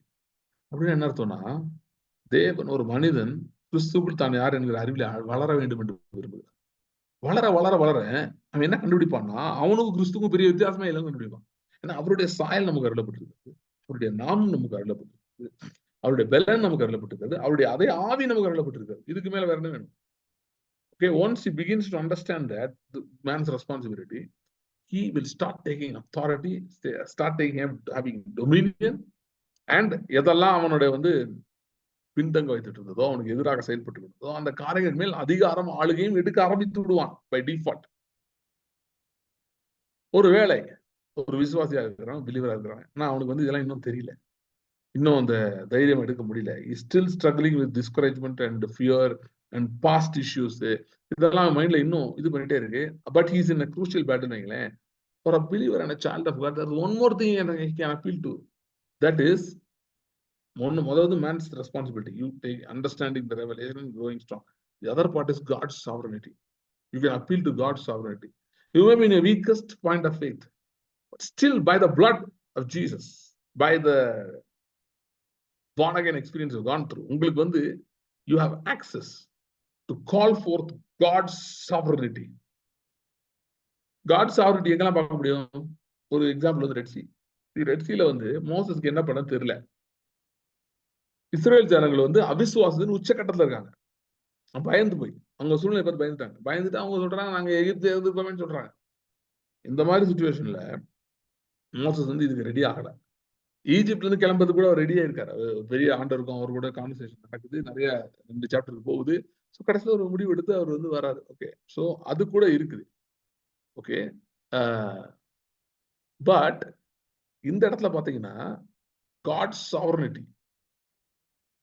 அப்படின்னு என்ன அர்த்தம்னா, தேவன் ஒரு மனிதன் கிறிஸ்துவுக்குள் தான் யார் என்கிற அறிவில வளர வேண்டும் என்று விரும்புகிறார். வளர வளர வளர அவன் என்ன கண்டுபிடிப்பான்னா, அவனுக்கும் கிறிஸ்துக்கும் பெரிய வித்தியாசமே இல்லைன்னு கண்டுபிடிப்பான். ஏன்னா அவருடைய சாயல் நமக்கு அருளப்பட்டிருக்கு, அவருடைய நாமம் நமக்கு அருளப்பட்டிருக்கு, அவருடைய பலன் நமக்கு அருளப்பட்டிருக்கிறது, அவருடைய அதே ஆவி நமக்கு அருளப்பட்டிருக்கிறது. இதுக்கு மேல வேற என்ன வேணும்? Okay, once he begins to understand that the man's responsibility, he will start taking authority, start having dominion, and எதெல்லாம் அவனுடைய வந்து பின்தங்க வைத்துட்டு இருந்ததோ, அவனுக்கு எதிராக செயல்பட்டு இருந்ததோ, அந்த காரியங்கள் மேல் அதிகாரம் ஆளுகையும் எடுக்க ஆரம்பித்து விடுவான் பை டிஃபால்ட். ஒருவேளை ஒரு விசுவாசியா இருக்கிறான், பிலீவரா இருக்கிறான், ஆனா அவனுக்கு வந்து இதெல்லாம் இன்னும் தெரியல, இன்னும் அந்த தைரியம் எடுக்க முடியல, is still struggling with discouragement and fear and past issues, இதெல்லாம் மைண்ட்ல இன்னும் இது பண்ணிட்டே இருக்கு. But he is in a crucial battle. வைங்களேன், for a believer and a child of God, there's one more thing I can appeal to. That is முதல்ல man's responsibility. You take understanding the revelation and growing strong. The other part is God's sovereignty. You can appeal to God's sovereignty. You may be in a weakest point of faith, but still by the blood of Jesus, by the born again experience you've gone through, உங்களுக்கு வந்து you have access to call forth God's sovereignty. God's sovereignty எங்கெல்லாம் பார்க்க முடியும்? ஒரு example வந்து red C. Red சீல வந்து மோசஸ்க்கு என்ன பண்ண தெரியல. இஸ்ரேல் ஜனங்கள் வந்து அவிசுவாசத்தின் உச்சக்கட்டத்துல இருக்காங்க. பயந்து போய் அவங்க சூழ்நிலை பார்த்து பயந்துட்டாங்க. பயந்துட்டு அவங்க சொல்றாங்க நாங்க எகிப்தை எதிர்ப்போம்னு சொல்றாங்க. இந்த மாதிரி சுச்சுவேஷன்ல மோசஸ் வந்து இதுக்கு ரெடி ஆகல. ஈஜிப்ட்ல இருந்து கிளம்புறது கூட அவர் ரெடியா இருக்காரு. பெரிய ஆண்டருக்கும் அவர் கூட கான்வர்சேஷன் நடக்குது, நிறைய 2 சாப்டருக்கு போகுது. ஸோ கடைசியில் ஒரு முடிவு எடுத்து அவர் வந்து வராரு. ஓகே, ஸோ அது கூட இருக்குது. ஓகே, பட் இந்த இடத்துல பாத்தீங்கன்னா God's sovereignty,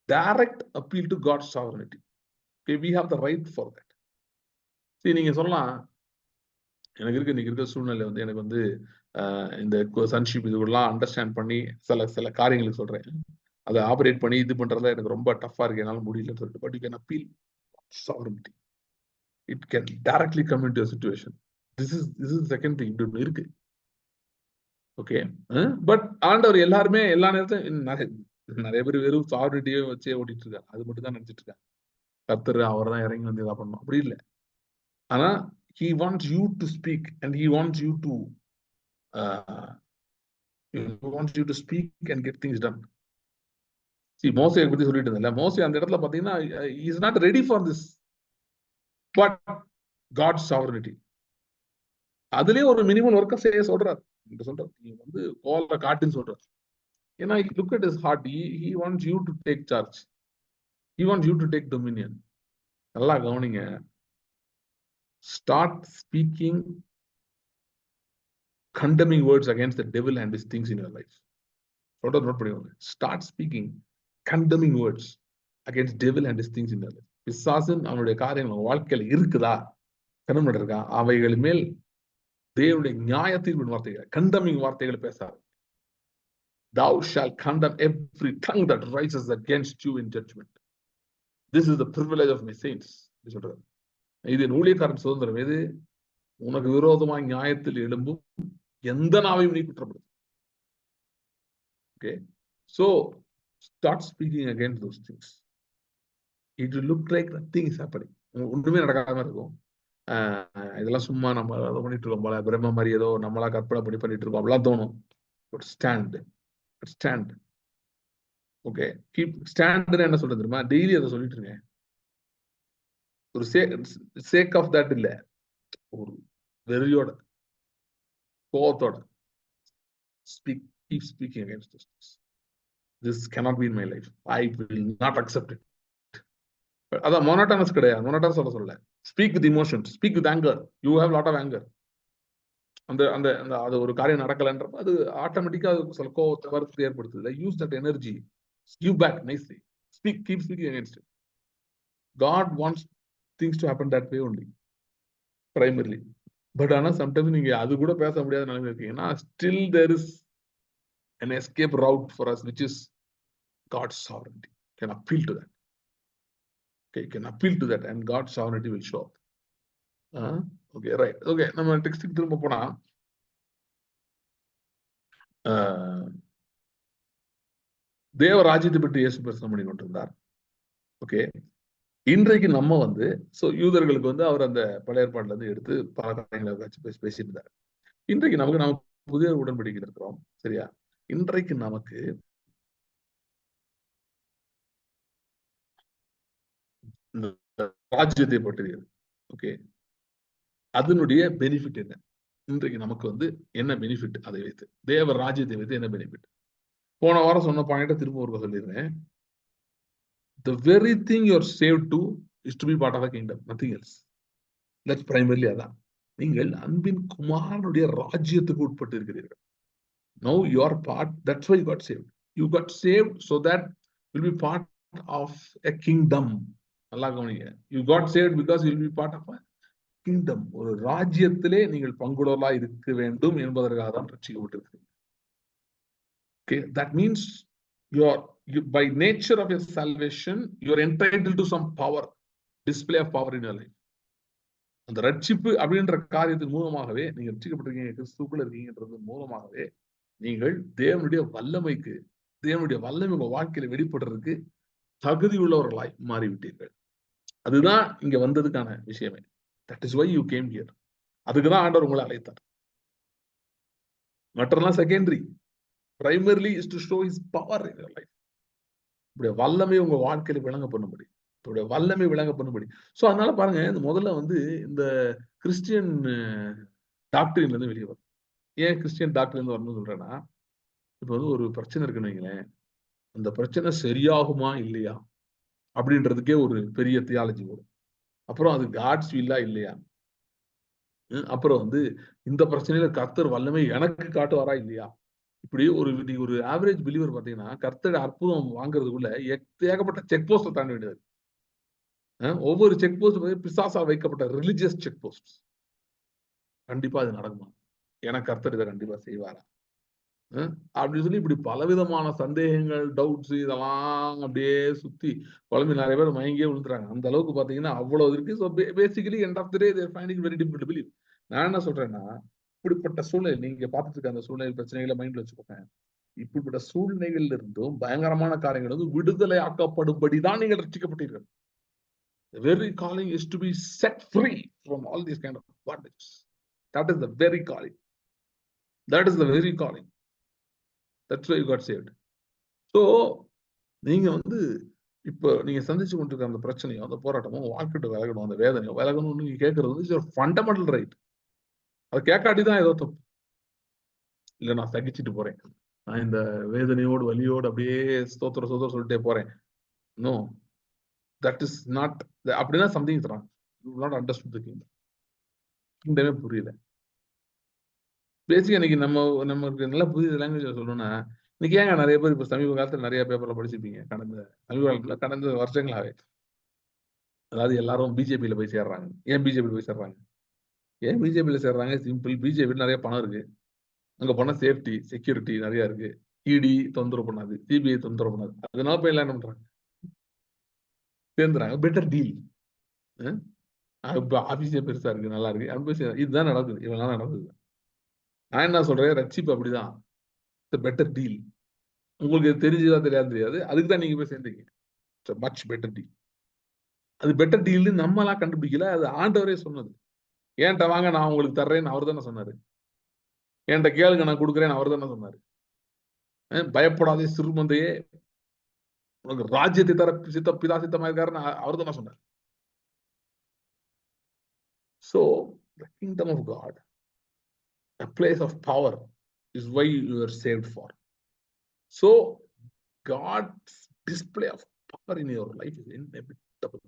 direct appeal to God's sovereignty. Okay, we have the right for that. சரி, நீங்க சொல்லலாம் எனக்கு இருக்கு இன்னைக்கு இருக்க சூழ்நிலை வந்து எனக்கு வந்து இந்த சன்ஷிப் இதுலாம் அண்டர்ஸ்டாண்ட் பண்ணி சில காரியங்களுக்கு சொல்றேன், அதை ஆபரேட் பண்ணி இது பண்றதுல எனக்கு ரொம்ப டஃபா இருக்கு, என்னால முடியலன்னு சொல்லிட்டு. But you can appeal sovereignty. It can directly come into a situation. This is the second thing. இப்படி இருக்கு. ஓகே, பட் ஆண்டவர் எல்லாருமே எல்லா நேரத்தையும் நிறைய பேர் வெறும் சாவரிட்டியே வச்சே ஓட்டிட்டு இருக்காங்க. அது மட்டும் தான் நினைச்சிட்டு இருக்காங்க. கர்த்தர் அவர் தான் இறங்கி வந்து இதா பண்ணணும், அப்படி இல்லை. ஆனா he wants you to speak and he wants you to speak and get things done. See, மோசேயை பத்தி சொல்லிட்டு இருந்தேன்ல, மோசே அந்த இடத்துல பாத்தீங்கன்னா he is not ready for this, but God's sovereignty. அதுலயே ஒரு மினிமம் ஒர்க்க செய்ய சொல்றாரு. சொல்றாரு நீ வந்து கோல காட்டுன்னு சொல்றாரு. ஏன்னா look at his heart. He wants you to take charge. He wants you to take dominion. நல்லா கவனிங்க. Start speaking condemning words against the devil and his things in your life. Note பண்ணிக்கோங்க. Start speaking condemning words against devil and his things in your life. பிசாசன் அவனுடைய காரியங்கள் வாழ்க்கையில இருக்குதா, கண்ணம் இருக்கா, அவைகள் மேல் தேவனுடைய நியாயத்தீர்ப்பின் வார்த்தைகள், கண்டமிங் வார்த்தைகளை பேசாது. Thou shalt condemn every tongue that rises against you in judgment. This is the privilege of my saints. சொல்றாரு, இது என் ஊழியக்காரன் சுதந்திரம். எது? உனக்கு விரோதமாய் நியாயத்தில் எழும்பும் எந்த நாவையும் நீ குற்றப்படுது. Okay, so start speaking against those things. It will look like nothing is happening. ஒன்றுமே நடக்காம இருக்கும். இதெல்லாம் சும்மா நம்ம அதை பண்ணிட்டு இருக்கோம் போல, பிரம்ம மாதிரி ஏதோ நம்மளா கற்பனை பண்ணி பண்ணிட்டு இருக்கோம் அப்படிலாம் தோணும். But stand. Okay, keep stand. என்ன சொல்றது தெரியுமா? டெய்லி அதை சொல்லிட்டு இருக்கேன். ஒரு சேக் ஆஃப் தட் இல்ல, ஒரு வெறியோட கோவத்தோட keep speaking against this. This cannot be in my life. I will not accept it. அதான் மோனோட்டனஸ் கிடையாது. மோனோட்டனஸ் சொல்ல speak with emotion, speak with anger. You have lot of anger. அந்த அந்த அது ஒரு காரியம் நடக்கலன்றப்ப அது ஆட்டோமேட்டிக்கா அது சில கோவத்தை வருத்தத்தை ஏற்படுத்துது. Use that energy, give back nicely. Keep speaking against it. God wants things to happen that way only, primarily. But ஆனா சம்டைம்ஸ் நீங்க அது கூட பேச முடியாத நிலைமை இருக்கீங்கன்னா, still there is an escape route for us, which is God's sovereignty. You can appeal to that. Okay, you can appeal to that and God's sovereignty will show up. Okay, right. Okay, நம்ம டெக்ஸ்டுக்கு திரும்ப போனா தேவ ராஜ்யத்தை பற்றி இயேசு பிரசங்கம் பண்ணி கொண்டிருந்தார். ஓகே, இன்றைக்கு நம்ம வந்து யூதர்களுக்கு வந்து அவர் அந்த பழைய ஏற்பாடுல இருந்து எடுத்து பல காரியங்களை வச்சு பேசிட்டு இருந்தார். இன்றைக்கு நம்ம புதிய உடன்படிக்கை இருக்கிறோம், சரியா? இன்றைக்கு நமக்கு ராஜ்யத்தை பற்றியது. ஓகே, அதனுடைய பெனிஃபிட் என்ன? இன்றைக்கு நமக்கு வந்து என்ன பெனிஃபிட்? அதை வைத்து தேவ ராஜ்யத்தை வைத்து என்ன பெனிஃபிட்? போன வாரம் சொன்ன பாயிண்ட திரும்ப ஒரு சொல்லிடுறேன். The very thing you are saved to is to be part of a kingdom, nothing else. That's primarily அதான். நீங்கள் அன்பின் குமாரனுடைய ராஜ்யத்துக்கு உட்பட்டு இருக்கிறீர்கள். Now you are part, that's why you got saved. You got saved so that you'll be part of a kingdom. நல்லா கவனிங்க. You got saved because you'll be part of a kingdom. ஒரு ராஜ்யத்திலே நீங்கள் பங்குடலா இருக்க வேண்டும் என்பதற்காக தான் ரட்சிக்கப்பட்டிருக்கு. Okay, that means you by nature of your salvation, you are entitled to some power, display of power in your life. அந்த ரட்சிப்பு அப்படின்ற காரியத்தின் மூலமாகவே நீங்க ரட்சிக்கப்பட்டிருக்கீங்க, கிறிஸ்துக்குள்ள இருக்கீங்கன்றது மூலமாகவே நீங்கள் தேவனுடைய வல்லமைக்கு, தேவனுடைய வல்லமை உங்க வாழ்க்கையில வெளிப்படுறதுக்கு தகுதி உள்ளவர்களாய் மாறிவிட்டீர்கள். அதுதான் இங்க வந்ததுக்கான விஷயமே. That is why you came here. அதுக்குதான் ஆண்டவர் உங்களை அழைத்தார். மற்றெல்லாம் secondary. Primarily is to show his power in your life. இப்படிய வல்லமை உங்க வாழ்க்கையில விளங்க பண்ணும்படி, இப்படிய வல்லமை விளங்க பண்ணும்படி. சோ அதனால பாருங்க, இந்த முதல்ல வந்து இந்த கிறிஸ்டியன் டாக்டரின்ல இருந்து வெளியே வரும். ஏன் கிறிஸ்டியன் டாக்டர் இருந்து வரணும்னு சொல்றேன்னா, இப்ப வந்து ஒரு பிரச்சனை இருக்குன்னு வைங்களேன், அந்த பிரச்சனை சரியாகுமா இல்லையா அப்படின்றதுக்கே ஒரு பெரிய தியாலஜி வரும். அப்புறம் அது காட்ஸ் வில்லா இல்லையா, அப்புறம் வந்து இந்த பிரச்சனையில கர்த்தர் வல்லமை எனக்கு காட்டுவாரா இல்லையா. இப்படி ஒரு ஆவரேஜ் பிலீவர் பாத்தீங்கன்னா, கர்த்தர் அற்புதம் வாங்குறதுக்குள்ள ஏகப்பட்ட செக் போஸ்ட் தாண்ட வேண்டியது. ஒவ்வொரு செக் போஸ்ட் பிசாசால் வைக்கப்பட்ட ரிலிஜியஸ் செக் போஸ்ட். கண்டிப்பா அது நடக்குமா, எனக்கு கர்த்தர் இதை கண்டிப்பா செய்வாரா அப்படின்னு சொல்லி இப்படி பலவிதமான சந்தேகங்கள், டவுட்ஸ் இதெல்லாம் அப்படியே சுத்தி குழம்பி நிறைய பேர் மயங்கியே விழுந்துறாங்க. அந்த அளவுக்கு பாத்தீங்கன்னா அவ்வளவு இருக்கு. So basically end of the day they're finding very difficult to believe. நான் என்ன சொல்றேன்னா, இப்படிப்பட்ட சூழ்நிலை நீங்க பார்த்துட்டு இருக்க அந்த சூழ்நிலை பிரச்சனைகளை மைண்ட்ல வச்சுக்கோங்க. இப்படிப்பட்ட சூழ்நிலைகள் இருந்தும் பயங்கரமான காரியங்கள் வந்து விடுதலை ஆக்கப்படும்படிதான் நீங்கள் ரட்சிக்கப்பட்டீர்கள். The very calling is to be set free from all these kind of bondages. That is the very calling. That is the very calling. That's why you got saved. So நீங்க வந்து இப்ப நீங்க சந்திச்சு கொண்டிருக்க அந்த பிரச்சனையோ, அந்த போராட்டமோ, வாழ்க்கிட்ட விலகணும், அந்த வேதனையோ விலகணும்னு நீங்க கேட்கறது வந்து ஃபண்டமெண்டல் ரைட். அதை கேட்காட்டிதான் ஏதோ தப்பு. இல்ல நான் சகிச்சுட்டு போறேன், நான் இந்த வேதனையோடு வலியோடு அப்படியே ஸ்தோத்திரம் சொல்லிட்டே போறேன். No, that is not. அப்படின்னா something is wrong. You not understood the kingdom. கிங்டமே புரியல. பேசிக்கா இன்னைக்கு நமக்கு நல்லா புரியுது லாங்குவேஜ் சொல்லணும்னா, இன்னைக்கு ஏங்க நிறைய பேர் இப்ப சமீப காலத்துல நிறைய பேப்பர்ல படிச்சிருப்பீங்க, கடந்த வருஷங்களாவே. அதாவது எல்லாரும் பிஜேபியில போய் சேர்றாங்க. ஏன் பிஜேபியில போய் சேர்றாங்க? ஏன் பிஜேபியில சேர்றாங்க? சிம்பிள். பிஜேபி நிறைய பணம் இருக்கு, அங்க போனா சேஃப்டி, செக்யூரிட்டி நிறைய இருக்கு, இடி தொந்தரவு பண்ணாது, சிபிஐ தொந்தரவு பண்ணாது. அதனால போய் எல்லாம் என்ன பண்றாங்க, சேர்ந்துறாங்க. Better deal. ஆபீஸே பெருசா இருக்கு, நல்லா இருக்கு, இதுதான் நடக்குது. இவங்க நடக்குது. நான் என்ன சொல்றேன், ரட்சிப்பு அப்படிதான். Better deal. உங்களுக்கு தெரிஞ்சதா தெரியாது, அதுக்கு தான் நீங்க போய் சேர்ந்தீங்க. Much better deal. அது பெட்டர் டீல் நம்மளா கண்டுபிடிக்கல, அது ஆண்டவரே சொன்னது. ஏன்ட்ட வாங்க நான் உங்களுக்கு தர்றேன்னு அவர் தானே சொன்னாரு. என்கிட்ட கேளுங்க நான் கொடுக்குறேன்னு அவர் தானே சொன்னாரு. பயப்படாதே சிறுமந்தையே, உனக்கு ராஜ்யத்தை தர பிதா சித்தமா இருக்காருன்னு அவர் தானே சொன்னார். So the kingdom of God, a place of power, is why you are saved for. So God's display of power in your life is inevitable,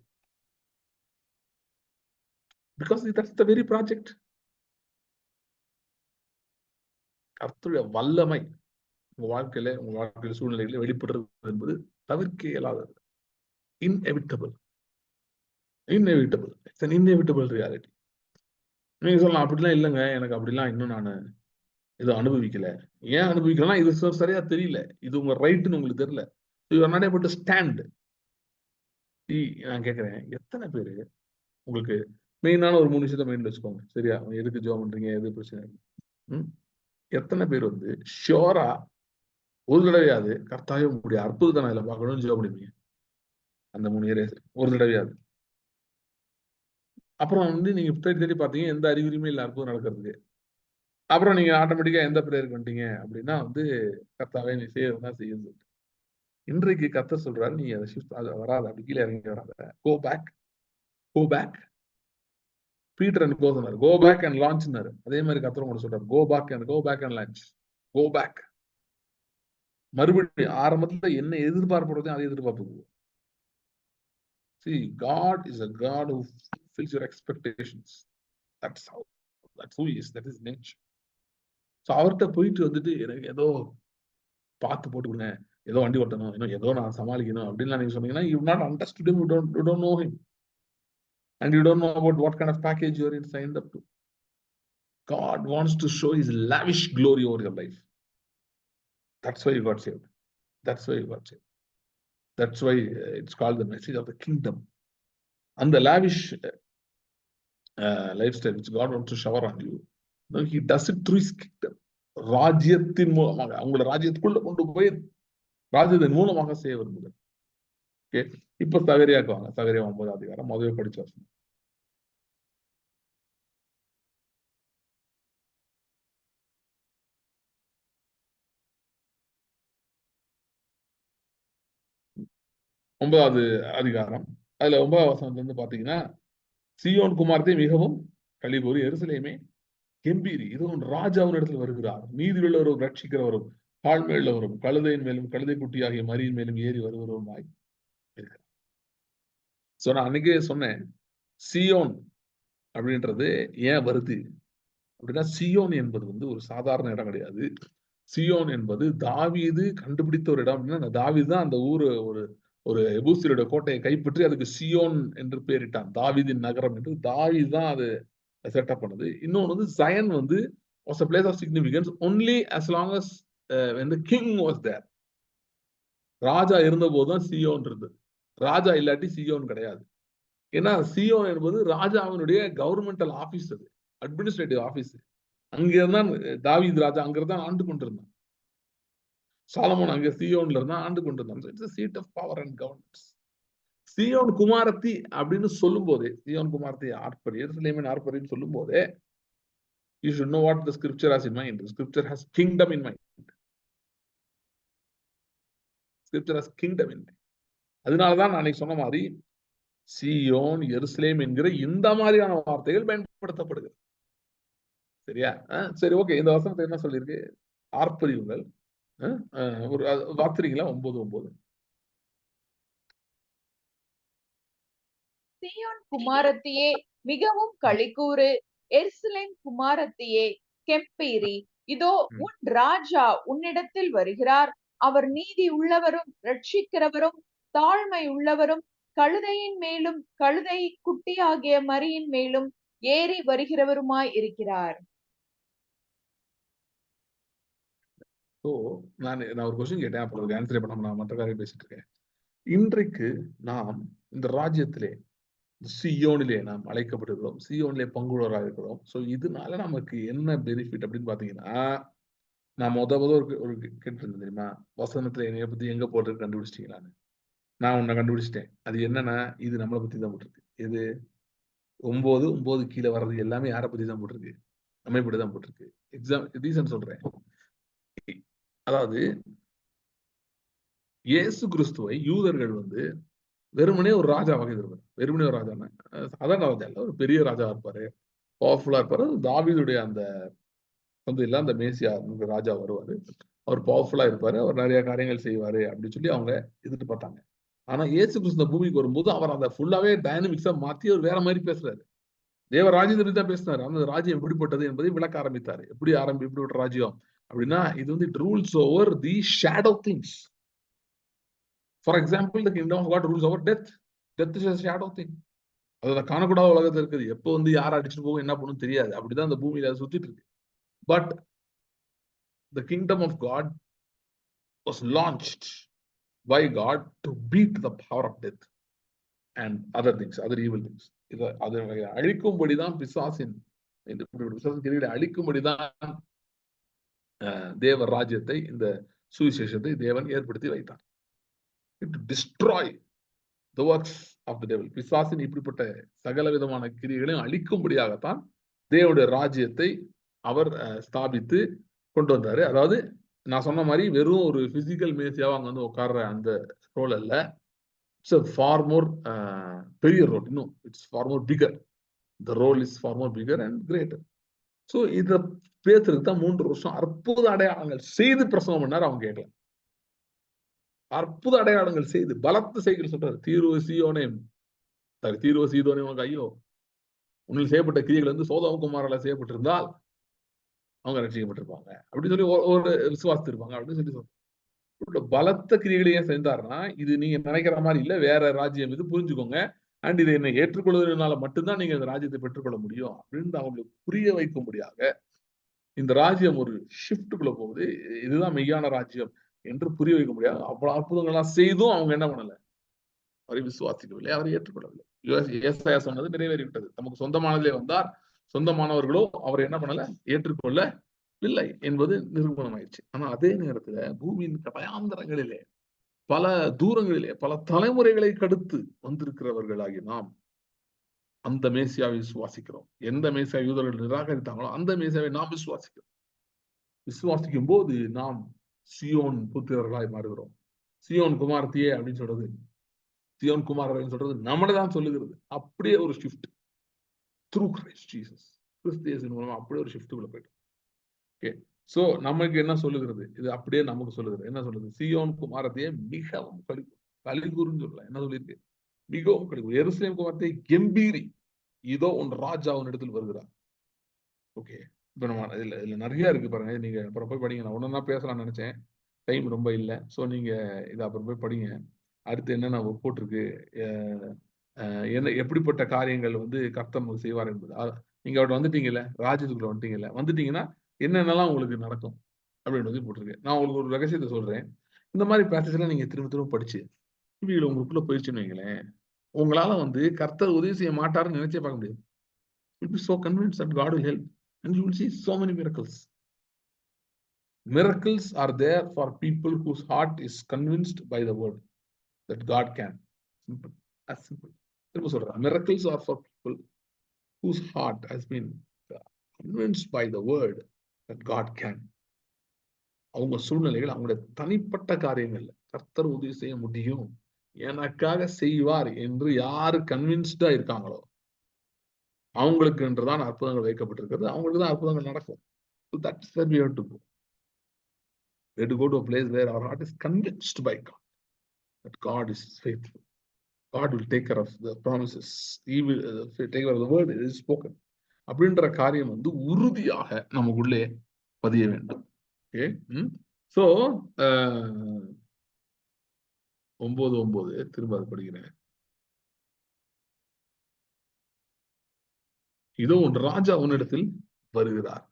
because that's the very project. கர்த்தருடைய வல்லமை உங்க வாழ்க்கையில சூழ்நிலைகளை வெளிப்படுறது என்பது தவிர்க்க இயலாதது. inevitable. It's an inevitable reality. நீங்க சொல்லலாம் அப்படிலாம் இல்லைங்க, எனக்கு அப்படிலாம் இன்னும் நான் இது அனுபவிக்கல. ஏன் அனுபவிக்கலாம், இது சரியா தெரியல, இது உங்க ரைட்னு உங்களுக்கு தெரியல. You are not able to stand. நான் கேட்கிறேன், எத்தனை பேரு உங்களுக்கு மெயினான ஒரு 3 விஷயத்தை மைண்ட்ல வச்சுக்கோங்க, சரியா? எதுக்கு ஜெபம் பண்றீங்க, எது பிரச்சனை, எத்தனை பேர் வந்து ஷியோரா ஒரு தடவையாவது கர்த்தாவே உங்களுடைய அற்புதத்தை நான் இதுல பார்க்கணும்னு ஜெபம் பண்ணுவீங்க? அந்த 3 ஏரியாஸ் ஒரு தடவையாவது. அப்புறம் வந்து நீங்க தேடி பார்த்தீங்க, எந்த அறிகுறியுமே இல்லை அற்புதம் நடக்கிறதுக்கு. அப்புறம் நீங்க ஆட்டோமேட்டிக்கா எந்த பிரேயருக்கு வந்துட்டீங்க அப்படின்னா வந்து, கர்த்தாவே நீ செய்யறதுதான் செய்யுது. இன்றைக்கு கர்த்தர் சொல்றாரு, நீ அதை ஷிஃப்ட் வராத, அப்படி கீழே இறங்கி வராத, கோ பேக். பீட்டர் அண்ட் கோ சொன்னாரு, கோ பேக் அண்ட் லான்ச்னாரு. அதே மாதிரி கர்த்தர் கூட சொல்றாரு, go back and launch. Go back. மறுபடியும் ஆரம்பத்துல என்ன எதிர்பார்ப்படுறதோ அதை எதிர்பார்ப்பு. See, God is a God who fulfills your expectations. That's who he is. That is nature. So அவர்கிட்ட போயிட்டு வந்துட்டு எனக்கு ஏதோ பார்த்து போட்டு கொடுங்க, ஏதோ வண்டி ஓட்டணும், ஏதோ நான் சமாளிக்கணும் அப்படின்லாம் நீங்க சொன்னீங்கன்னா, you not understood him, you don't know him, and you don't know about what kind of package you are signed up to. God wants to show his lavish glory over your life. That's why you got saved. That's why it's called the message of the kingdom. அந்த lavish lifestyle which God wants to shower on you. No, he does it through his kingdom. ராஜ்யத்தின் மூலமாக அவங்களோட ராஜ்யத்துக்குள்ள கொண்டு போய் ராஜ்யத்தின் மூலமாக செய்ய விரும்புகிறார். ஓகே, இப்ப சகரியாக்கு வாங்க. சகரியா 9ஆம் அதிகாரம் முதவே படிச்சு வசனம். ஒன்பதாவது அதிகாரம் அதுல 9ஆம் வசனத்துல இருந்து பாத்தீங்கன்னா, சீயோன் குமாரத்தை மிகவும் களிகூறி எருசலேமே கெம்பீரி, இதுவும் ராஜாவின் இடத்துல வருகிறார், நீதி உள்ளவரும் ரட்சிக்கிறவரும் தாழ்மையுள்ளவரும் கழுதையின் மேலும் கழுதை குட்டியாகிய மரியின் மேலும் ஏறி வருகிறவருமாய் இருக்கிறார். சோ நான் அன்னைக்கே சொன்னேன், சியோன் அப்படின்றது ஏன் வருது அப்படின்னா, சியோன் என்பது வந்து ஒரு சாதாரண இடம் கிடையாது. சியோன் என்பது தாவீது கண்டுபிடித்த ஒரு இடம். அப்படின்னா தாவீது தான் அந்த ஊரு ஒரு எபூசியருடைய கோட்டையை கைப்பற்றி அதுக்கு சியோன் என்று பெயரிட்டான். தாவீதின் நகரம் என்று தாவீது தான் அது செட்டப் பண்ணுது. இன்னொன்று வந்து ஜயன் வந்து was a place of significance only as long as when the king was there. ராஜா இருந்த போதுதான் சியோன் இருந்தது. ராஜா இல்லாட்டி சியோன் கிடையாது. ஏன்னா சியோன் என்பது ராஜாவினுடைய கவர்மெண்டல் ஆபீஸ், அது அட்மினிஸ்ட்ரேட்டிவ் ஆபீஸ். அங்கிருந்தான் தாவீது ராஜா அங்கிருந்தான் ஆண்டு கொண்டிருந்தான். சாலமோன் அங்க சியோன்ல இருந்தா ஆண்டு கொண்டிருந்தான். It's a seat of power and governance. Zion குமாரத்தி அப்படின்னு சொல்லும் போதே, சியோன் குமாரத்தி ஆர்ப்பரி, எருசலேமின் ஆர்ப்பரின்னு சொல்லும் போதே, you should know what the scripture has in mind. The scripture has kingdom in mind. Scripture has kingdom in mind. அதனாலதான் நான் அன்னைக்கு சொன்ன மாதிரி சியோன் எருசலேம் என்கிற இந்த மாதிரியான வார்த்தைகள் பயன்படுத்தப்படுகிறது. சரியா? சரி, ஓகே. இந்த வசனத்தை என்ன சொல்லியிருக்கு? ஆர்ப்பரியுங்கள். ஒரு வார்த்தைங்களா 9:9. சீயோன் குமாரத்தியே மிகவும் களிகூறு, எருசலேம் குமாரத்தியே கெம்பீரி, இதோ உன் ராஜா உன்னிடத்தில் வருகிறார், அவர் நீதி உள்ளவரும் ரட்சிக்கிறவரும் தாழ்மை உள்ளவரும் கழுதையின் மேலும் கழுதை குட்டியாகிய மரியின் மேலும் ஏறி வருகிறவருமாய் இருக்கிறார். நான் ஒரு கொஸ்டின் கேட்டேன், அப்போ ஆன்சர் பண்ண நான் மற்ற காரியம் பேசிட்டு இருக்கேன். இன்றைக்கு நாம் இந்த ராஜ்யத்திலே சியோனிலே நாம் அழைக்கப்படுகிறோம், சியோனிலே பங்குள்ளவராக இருக்கிறோம். ஸோ இதனால நமக்கு என்ன பெனிஃபிட் அப்படின்னு பாத்தீங்கன்னா, நான் ஒரு கேட்டிருந்தேன் தெரியுமா, வசனத்துல என்னைய பத்தி எங்க போட்டு கண்டுபிடிச்சிட்டீங்களான்னு. நான் உன்னை கண்டுபிடிச்சிட்டேன். அது என்னன்னா, இது நம்மளை பத்தி தான் போட்டிருக்கு. எது 9 கீழே வர்றது எல்லாமே யாரை பத்தி தான் போட்டிருக்கு? நம்மை பத்தி தான் போட்டிருக்கு. ரீசன் சொல்றேன். அதாவது இயேசு கிறிஸ்துவை யூதர்கள் வந்து வெறுமனே ஒரு ராஜா வகை இருப்பார். வெறுமனே ஒரு ராஜா சாதாரண ராஜா இல்ல, ஒரு பெரிய ராஜா இருப்பாரு, பவர்ஃபுல்லா இருப்பாரு. தாவீதுடைய அந்த இல்ல அந்த மேசியா ராஜா வருவாரு, அவர் பவர்ஃபுல்லா இருப்பாரு, அவர் நிறைய காரியங்கள் செய்வாரு அப்படின்னு சொல்லி அவங்க எதிர்பார்த்தாங்க. ஆனா இயேசு கிறிஸ்து பூமிக்கு வரும்போது அவர் அந்த ஃபுல்லாவே டைனமிக்ஸா மாத்தி அவர் வேற மாதிரி பேசுறாரு. தேவ ராஜ்யத்தை தான் பேசினாரு. அந்த ராஜ்யம் எப்படிப்பட்டது என்பதை விளக்க ஆரம்பித்தாரு. எப்படிப்பட்ட ராஜ்யம் அப்படின்னா, இது வந்து it rules over the shadow things. For example, the kingdom of God rules over death. Death is a shadow thing. அது காணக்கூடாத உலகத்துல இருக்குது. எப்போ வந்து யார் அடிச்சுட்டு போகும் என்ன பண்ணும் தெரியாது. அப்படிதான் அந்த பூமியில சுத்திட்டு இருக்கு. But the kingdom of God was launched by God to beat the power of death and other things, other evil things. அதை அழிக்கும்படிதான் பிசாசின் கிரீடை அழிக்கும்படிதான் தேவ ராஜ்யத்தை, இந்த சுவிசேஷத்தை தேவன் ஏற்படுத்தி வைத்தார். to destroy the works of the devil. பிசாசின் இப்படிப்பட்ட சகல விதமான கிரியைகளையும் அழிக்கும்படியாகத்தான் தேவனுடைய ராஜ்யத்தை அவர் ஸ்தாபித்து கொண்டு வந்தாரு. அதாவது நான் சொன்ன மாதிரி வெறும் ஒரு பிசிக்கல் மேசியாவா அங்க வந்து உட்கார்ற அந்த ரோல் அல்ல. இட்ஸ் a far more பெரிய ரோல். இன்னும் it's far more bigger. The role is far more bigger and greater. So இத பேசுறதுக்கு தான் 3 வருஷம் அற்புத அடையாளங்கள் செய்து பிரசவம் பண்ணாரு. அவங்க கேட்கல. அற்புத அடையாளங்கள் செய்து பலத்த செய்கள் சொல்றாரு. தீர்வு சீதோனே உனக்கு ஐயோ, உன்னில் செய்யப்பட்ட கிரியைகள் வந்து சோதோம் குமாரால செய்யப்பட்டிருந்தால் அவங்க ரட்சிக்கப்பட்டிருப்பாங்க அப்படின்னு சொல்லி ஒரு விசுவாசித்திருப்பாங்க அப்படின்னு சொல்லி சொல்றாங்க. பலத்த கிரியைகளையே செஞ்சாருன்னா, இது நீங்க நினைக்கிற மாதிரி இல்ல, வேற ராஜ்யம் இது, புரிஞ்சுக்கோங்க. அண்ட் இதை என்ன ஏற்றுக்கொள்வதனால மட்டும்தான் நீங்க இந்த ராஜ்யத்தை பெற்றுக்கொள்ள முடியும் அப்படின்னு அவங்களுக்கு புரிய வைக்கும்படியாக இந்த ராஜ்யம் ஒரு ஷிஃப்ட்டுக்குள்ள போகுது, இதுதான் மெய்யான ராஜ்யம் என்று புரிய வைக்க முடியாது. அவ்வளவு அற்புதங்கள்லாம் செய்தும் அவங்க என்ன பண்ணல, அவரை விசுவாசிக்கவில்லை, அவரை ஏற்றுக்கொள்ளவில்லை. ஏசாயா சொன்னது நிறைவேறிவிட்டது. நமக்கு சொந்தமானதிலே வந்தார், சொந்தமானவர்களோ அவரை என்ன பண்ணல, ஏற்றுக்கொள்ளவில்லை என்பது நிரூபணமாயிடுச்சு. ஆனா அதே நேரத்துல பூமியின் கடையாந்தரங்களிலே, பல தூரங்களிலே, பல தலைமுறைகளை கடுத்து வந்திருக்கிறவர்களாகி நாம் அந்த மேசியாவை விசுவாசிக்கிறோம். எந்த மேசியா யூதர்கள் நிராகரித்தாங்களோ அந்த மேசியாவை நாம் விசுவாசிக்கிறோம். விசுவாசிக்கும் போது நாம் சியோன் புத்திரர்களாய் மாறுகிறோம். சியோன் குமாரத்தியே அப்படின்னு சொல்றது, சியோன் குமாரன் சொல்றது நம்மளதான் சொல்லுகிறது. அப்படியே ஒரு ஷிஃப்ட் த்ரூ கிரைஸ்ட் ஜீசஸ், கிறிஸ்து மூலமா அப்படியே ஒரு ஷிஃப்ட் உள்ள போயிட்டோம். ஓகே, சோ நமக்கு என்ன சொல்லுகிறது? இது அப்படியே நமக்கு சொல்லுகிறது. என்ன சொல்லுது? சியோன் குமாரத்தையே மிகவும் கலிகூறுன்னு சொல்லலாம். என்ன சொல்லியிருக்கு? மிகவும் கலிகூறு. எருசலேம் குமாரத்தை கெம்பீரி, இதோ உன் ராஜா உன் இடத்தில் வருகிறார். ஓகே, இப்ப நம்ம இதுல நிறைய இருக்கு பாருங்க. நீங்க அப்புறம் போய் படிங்க. நான் ஒன்னொன்னா பேசலாம்னு நினைச்சேன், டைம் ரொம்ப இல்லை. ஸோ நீங்க இதை அப்புறம் போய் படிங்க. அடுத்து என்னென்ன போட்டிருக்கு, என்ன எப்படிப்பட்ட காரியங்கள் வந்து கர்த்தர் நமக்கு செய்வார் என்பது. நீங்க அவர்கிட்ட வந்துட்டீங்கல்ல, ராஜ்யத்துக்குள்ள வந்துட்டீங்கன்னா என்னென்னலாம் உங்களுக்கு நடக்கும் அப்படின்னு போட்டிருக்கு. நான் உங்களுக்கு ஒரு ரகசியத்தை சொல்றேன். இந்த மாதிரி பேசேஜ் எல்லாம் நீங்க திரும்ப திரும்ப படிச்சு இவங்களை உங்களுக்குள்ள போயிடுச்சுன்னு வைங்களேன், உங்களால வந்து கர்த்தர் உதவி செய்ய மாட்டாருன்னு நினைச்சே பார்க்க முடியாது. You'll be so convinced that God will help and you will see so many miracles. Miracles are there for people whose heart is convinced by the word that God can. Simple. As simple. Miracles are for people whose heart has been convinced by the word that God can. அவங்க சூழ்நிலைகள், அவங்களுடைய தனிப்பட்ட காரியங்கள்ல கர்த்தர் உதவி செய்ய முடியும், எனக்காக செய்வார் என்று யாரு கன்வின்ஸ்டா இருக்காங்களோ அவங்களுக்கு என்றுதான் அற்புதங்கள் வைக்கப்பட்டிருக்கிறது. அவங்களுக்கு தான் அற்புதங்கள் நடக்கும். So that's where we have to go. We have to go to a place where our heart is convinced by God that God is faithful. God will take care of the promises. He will take care of the word that is spoken. அப்படின்ற காரியம் வந்து உறுதியாக நமக்குள்ளே பதிய வேண்டும். Okay, so 9:9 திரும்ப அது படிக்கிறேன். இதோ உன் ராஜா உன்னிடத்தில் வருகிறார்.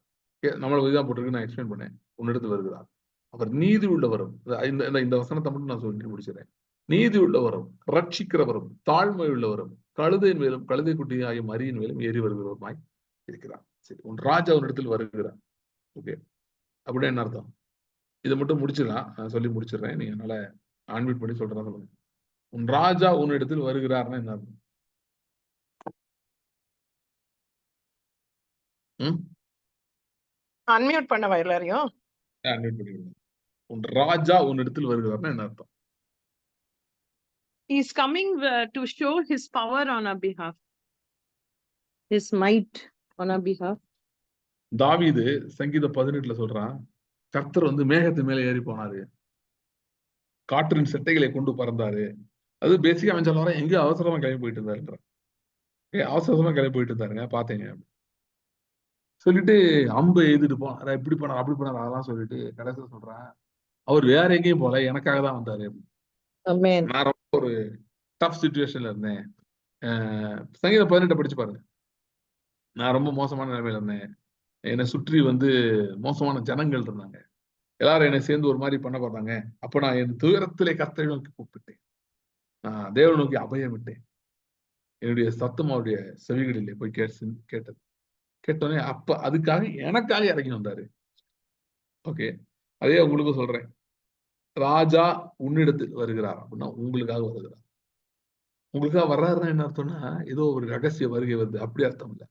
நம்மள இதான் போட்டிருக்கு, நான் எக்ஸ்பிளைன் பண்ணேன். உன்னிடத்தில் வருகிறார், அவர் நீதி உள்ளவரும். இந்த வசனத்தை மட்டும் நான் சொல்லி முடிச்சிடறேன். நீதி உள்ளவரும், ரட்சிக்கிறவரும், தாழ்மை உள்ளவரும், கழுதையின் மேலும் கழுதை குட்டி ஆகிய மரியின் மேலும் ஏறி வருகிறவருமாய் இருக்கிறார். சரி, உன் ராஜா உன்னிடத்தில் வருகிறார். ஓகே, அப்படின்னா என்ன அர்த்தம்? இதை மட்டும் முடிச்சிடலாம், நான் சொல்லி முடிச்சிடுறேன். நீங்க என்னால அன்மியூட் பண்ணி சொல்றேன், சொல்லுங்க. உன் ராஜா உன்னிடத்தில் வருகிறார்னா என்ன அர்த்தம்? அன்மியூட் பண்ணவா எல்லாரையும்? அன்மியூட் பண்ணிடுங்க. உன் ராஜா உன்னிடத்தில் வருகிறார்னா என்ன அர்த்தம்? He is coming to show his power on our behalf, his might on our behalf. தாவீது சங்கீதம் 18 சொல்றான், கர்த்தர் வந்து மேகத்து மேல ஏறி போனாரு, காற்றின் செட்டைகளை கொண்டு பறந்தாரு. அது பேசிக்கா அவன் சொல்ல எங்கேயோ அவசரமா கிளம்பி போயிட்டு இருந்தாருன்ற, அவசரமா கிளம்பி போயிட்டு இருந்தாருங்க பாத்தீங்க சொல்லிட்டு அம்பு எழுதிட்டு போனாரு, இப்படி போனார் அப்படி போனார் அதெல்லாம் சொல்லிட்டு கடைசியில் சொல்றேன், அவர் வேற எங்கேயும் போல, எனக்காக தான் வந்தாரு. நான் ரொம்ப ஒரு டஃப் சிச்சுவேஷன்ல இருந்தேன். சங்கீதம் 18 படிச்சு பாருங்க. நான் ரொம்ப மோசமான நிலைமையில இருந்தேன். என்னை சுற்றி வந்து மோசமான ஜனங்கள் இருந்தாங்க. எல்லாரும் என்னை சேர்ந்து ஒரு மாதிரி பண்ண பார்த்தாங்க. அப்ப நான் என் துயரத்திலே கர்த்தரை நோக்கி கூப்பிட்டேன். நான் தேவனை நோக்கி அபயம் விட்டேன். என்னுடைய சத்தம் அவருடைய செவிகளிலே போய் கேட்டது. கேட்டோன்னே அப்ப அதுக்காக எனக்காக இறங்கி வந்தாரு. ஓகே, அதே உங்களுக்கு சொல்றேன். ராஜா உன்னிடத்தில் வருகிறார் அப்படின்னா உங்களுக்காக வருகிறார். உங்களுக்காக வர்றாருன்னா என்ன அர்த்தம்னா ஏதோ ஒரு ரகசிய வருகை வருது அப்படி அர்த்தம் இல்லை.